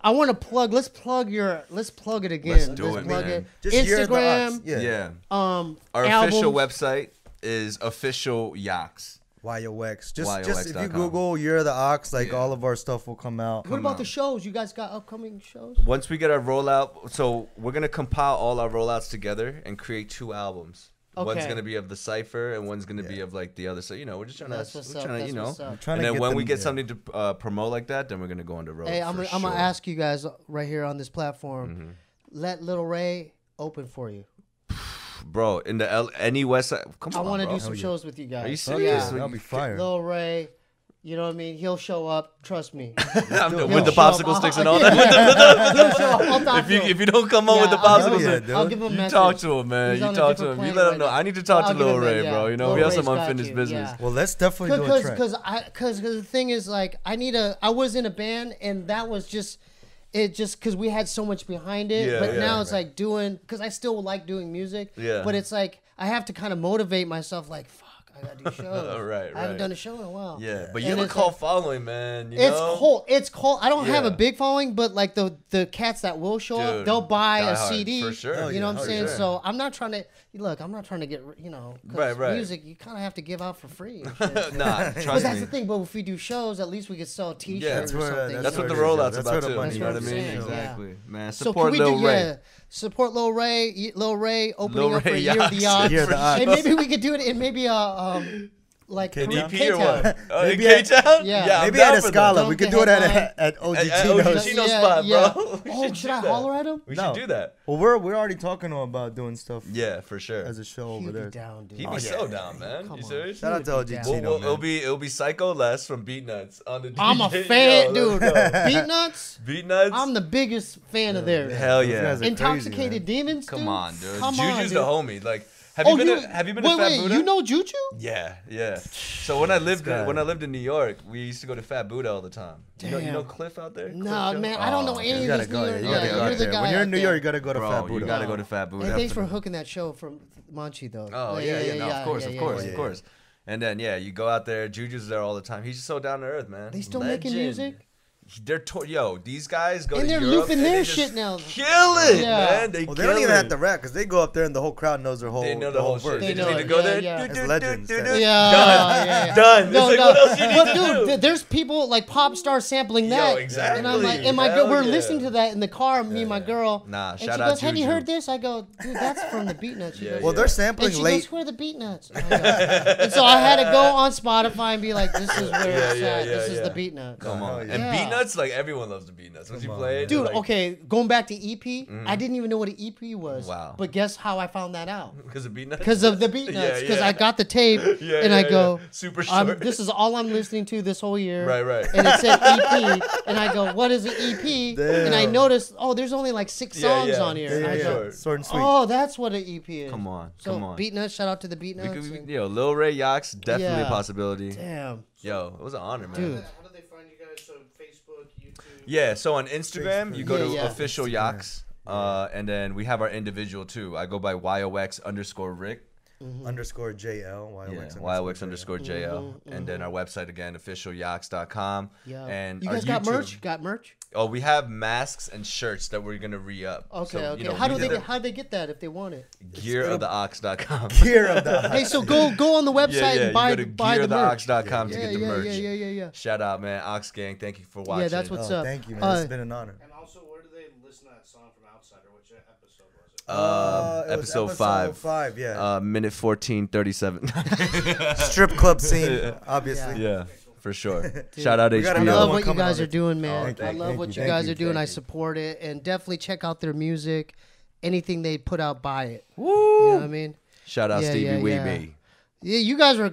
I want to plug. Let's plug it again. Let's do it, plug man. just hear the odds. Instagram. Yeah. Yeah. Our Our albums. official website is official Jkyc. YOX. Just if you YOX.com. Google You're the Ox, like all of our stuff will come out. What about the shows? You guys got upcoming shows? Once we get our rollout, so we're gonna compile all our rollouts together and create 2 albums. Okay. One's gonna be of the cipher, and one's gonna be of like the other. So we're just trying That's what's up, to, that's what's up. Trying And to then when we them- get something to promote like that, then we're gonna go on the road. Hey, I'm for gonna sure. ask you guys right here on this platform. Mm-hmm. Let Lil Ray open for you. Bro, in the any West Side. Come I on, want to bro. do some shows with you guys. Are you Oh, serious? yeah, that'll be fire. Lil Ray, you know what I mean? He'll show up. Trust me. With He'll the show up. popsicle sticks and all Yeah. that. He'll show up. I'll talk to him. If you don't come on with the Yeah, I'll- popsicle yeah, sticks, dude. I'll give him a you message. talk to him, man. He's You on a talk to different him. You planet let him right know. now. I need to talk I'll to give Lil him that, Ray, yeah. bro. You know, Lil we have Ray's some got unfinished you, business. yeah. Well, let's definitely do a track. Because the thing is, like, I was in a band, and that was just because we had so much behind it. Yeah, but yeah, now it's like because I still like doing music. Yeah. But it's like I have to kind of motivate myself. Like, fuck, I gotta do shows. Right, I haven't right. done a show in a while. Yeah, but you And have a it's cult like- following, man. You It's know? cold. It's cold. I don't have a Yeah. big following, but like the cats that will show up, Dude, they'll buy a diehard, CD. for sure. You know what I'm For saying? sure. So I'm not trying to look. I'm not trying to get 'cause Right. music you kind of have to give out for free. And shit. Nah, But trust that's me. the thing. But if we do shows, at least we could sell T-shirts that's or where- something. That's you what know? the rollout's That's about where the too. money You know what I is. mean? That's what I'm saying, Exactly, man. So Support can we Lil do Ray. support Lil Ray opening Lil up for Ray Year of the Yachts. Ox. Year of the Ox. And maybe we could do it in maybe like K-Town? EP or K-Town. what? Maybe in at- K-Town? Yeah. I'm Maybe down at a for that. Scala. Don't We could get do it headline. at OG At Tino's. OG Chino spot, bro. We Oh, should I do that. holler at him? We No. should do that. Well, we're already talking to him about doing stuff Yeah, for sure. as a show He'd over be there. down, dude. He'd be so down, man. Come You on. serious? Shout out to OG down. Tino, man. It'll be Psycho Les from Beat Nuts on the I'm a DJ. fan, Yo, dude. let's go. Beat Nuts. Beat Nuts. I'm the biggest fan of theirs. Hell Those yeah. guys are crazy, Intoxicated man. Demons. Come dude? on, dude. Come Juju's on, the dude. homie. Like, have you been to Fat wait, Buddha? you know Juju? Yeah, yeah. So when I lived guy. in New York, we used to go to Fat Buddha all the time. You know Damn. Cliff out there? Nah, Cliff man, Joe? I don't know Oh, any You of gotta this go. New Yeah, York. you gotta Yeah, go you're out the there. guy When you're out in New there. York, you gotta go to Bro, Fat Buddha. you gotta go to Fat Buddha. Hey, thanks for hooking that show from Manchi, though. Oh yeah, no, of course, of course. And then you go out there. Juju's there all the time. He's just so down to earth, man. They still making music? These guys go And to they're Europe looping and their they just shit now. Kill it, Yeah. man. Well, they don't even have to rap because they go up there and the whole crowd knows their whole. They know the whole shit. verse. They They just know need to it, go yeah, there. yeah. It's legends. Yeah, Done. yeah. Done. No, It's like, no. what else you need But to dude, do? there's people like pop stars sampling that. exactly. And I'm like, Hell we're yeah. listening to that in the car, me and my girl. Nah, and shout she out goes, have you Juju. heard this? I go, dude, that's from the Beat Nuts. She Yeah, goes, Well, they're and sampling she late. goes, who are the Beat Nuts? And, I go, and so I had to go on Spotify and be like, this is where it's at. This is the Beat Nuts. Come on. yeah. And Yeah. Beat Nuts, like everyone loves the Beat Nuts. Once you Come play on, it, Dude, like, okay, going back to EP, I didn't even know what an EP was. Wow. But guess how I found that out? because of Beat Nuts. Because of the Beat Yeah, Nuts. Because yeah. I got the tape Yeah, and I go, super short. this is all I'm listening to this whole year. Right. And it said EP, and I go, what is an EP? And I Damn. noticed, there's only like 6 songs on here. And I Yeah, go, yeah. Short and sweet. oh, that's what an EP is. Come on, So come on. Beat Nuts, shout out to the Beat Nuts. and- Lil Ray Yachts, definitely Yeah. a possibility. Damn, Yo, it was an honor, man. dude. How do they find you guys? So Facebook, YouTube. Yeah, so on Instagram, you go Yeah, to yeah. official Yachts, and then we have our individual too. I go by YOX_Rick. Underscore JL. YOX_JL. And then our website again, officialyachts.com. Yeah. And You our guys got YouTube. merch? Got merch? Oh, we have masks and shirts that we're gonna re-up. Okay, So, okay. you know, how we do did they the how do they get that if they want it? gearoftheox.com. Gear of the. Hey, so go on the website and buy you go to buy the merch. gearoftheox.com to get the merch. Yeah. Shout out, man. Ox Gang, thank you for watching. Yeah, that's what's up. Thank you, man. It's been an honor. And also, where do they listen to that song from Outsider? Which episode was it? It was episode 5. 5, yeah. Minute 14:37. Strip club scene, obviously. Yeah, for sure. Shout out we got I HBO. another love one what you coming guys on are it. doing, man. Thank you, I love thank what you, you thank guys you, are doing. thank I you. support it, and definitely check out their music. Anything they put out, buy it. You know what I mean? Shout out Yeah, Steebee yeah, Weebee. Yeah, you guys are.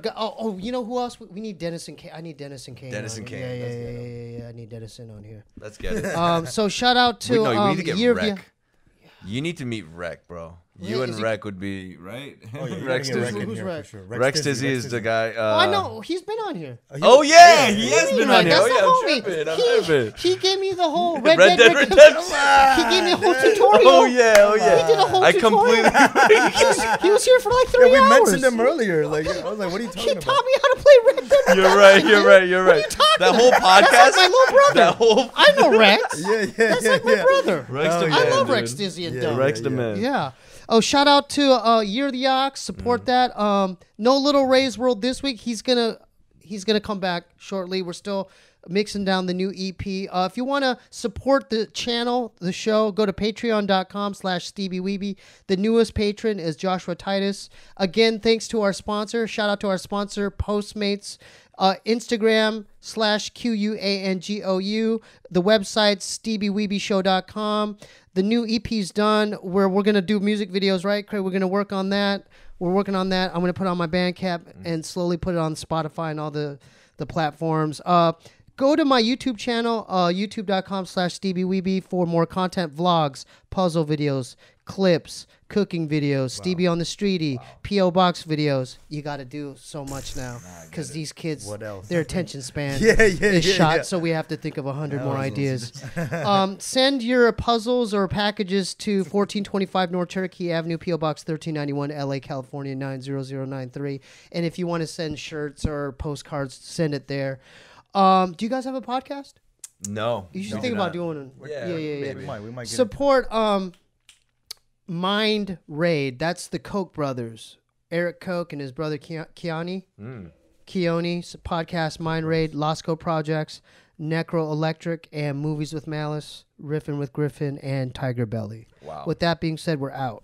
You know who else? We need Dennis and Kane. I need Dennis and Kane. Dennis on and here. Kane. Yeah. I need Dennison on here. Let's get it. So shout out to we need to get Year of the- Rec. You need to meet Rec, bro. You Yeah, and is he- Rec would be right. Oh, yeah, Rex Rex Dizzy. Who's Rex? Rex Dizzy is the guy. I know he's been on here. Oh yeah, he has been Right, on here. that's Oh the yeah, I'm homie. tripping. I'm He- tripping. He gave me the whole Red Red Dead Dead Redemption. Redemption. He gave me a whole tutorial. Oh yeah, oh yeah. He did a whole I tutorial. completely. He was here for like 3 Yeah, we hours. mentioned him earlier. Like, I was like, what are you talking He about? taught me how to play Red Dead. You're right. You're right. You're What are right. you talking That whole about? podcast. That's like my little brother. That whole. I know Rex. Yeah, That's like my brother. Rex Oh, the yeah. man, I love dude. Rex Dizzy and Yeah, Dumb. Rex the man. Yeah. Oh, shout out to Year of the Ox. Support that. No Little Ray's World this week. He's gonna he's going to come back shortly. We're still mixing down the new EP. If you want to support the channel, the show, go to patreon.com/Steebee Weebee. The newest patron is Joshua Titus. Again, thanks to our sponsor. Shout out to our sponsor, Postmates. Instagram /QUANGOU. The website, SteebeeWeebieShow.com. The new EP's done, where we're going to do music videos, right, Craig? We're going to work on that. We're working on that. I'm going to put it on my Bandcamp and slowly put it on Spotify and all the platforms. Go to my YouTube channel, youtube.com/Steebee Weebie for more content, vlogs, puzzle videos, clips, cooking videos, Steebee on the Streety, P.O. Box videos. You got to do so much now because these kids, their attention span is shot, so we have to think of 100 more ideas. Send your puzzles or packages to 1425 North Cherokee Avenue, P.O. Box 1391, LA, California, 90093. And if you want to send shirts or postcards, send it there. Do you guys have a podcast? No. You should think about doing one. Yeah. We might get support Mind Raid. That's the Koch brothers. Eric Koch and his brother Keone. Keone's podcast, Mind Raid, Lasco Projects, Necro Electric, and Movies with Malice, Riffin' with Griffin, and Tiger Belly. Wow. With that being said, we're out.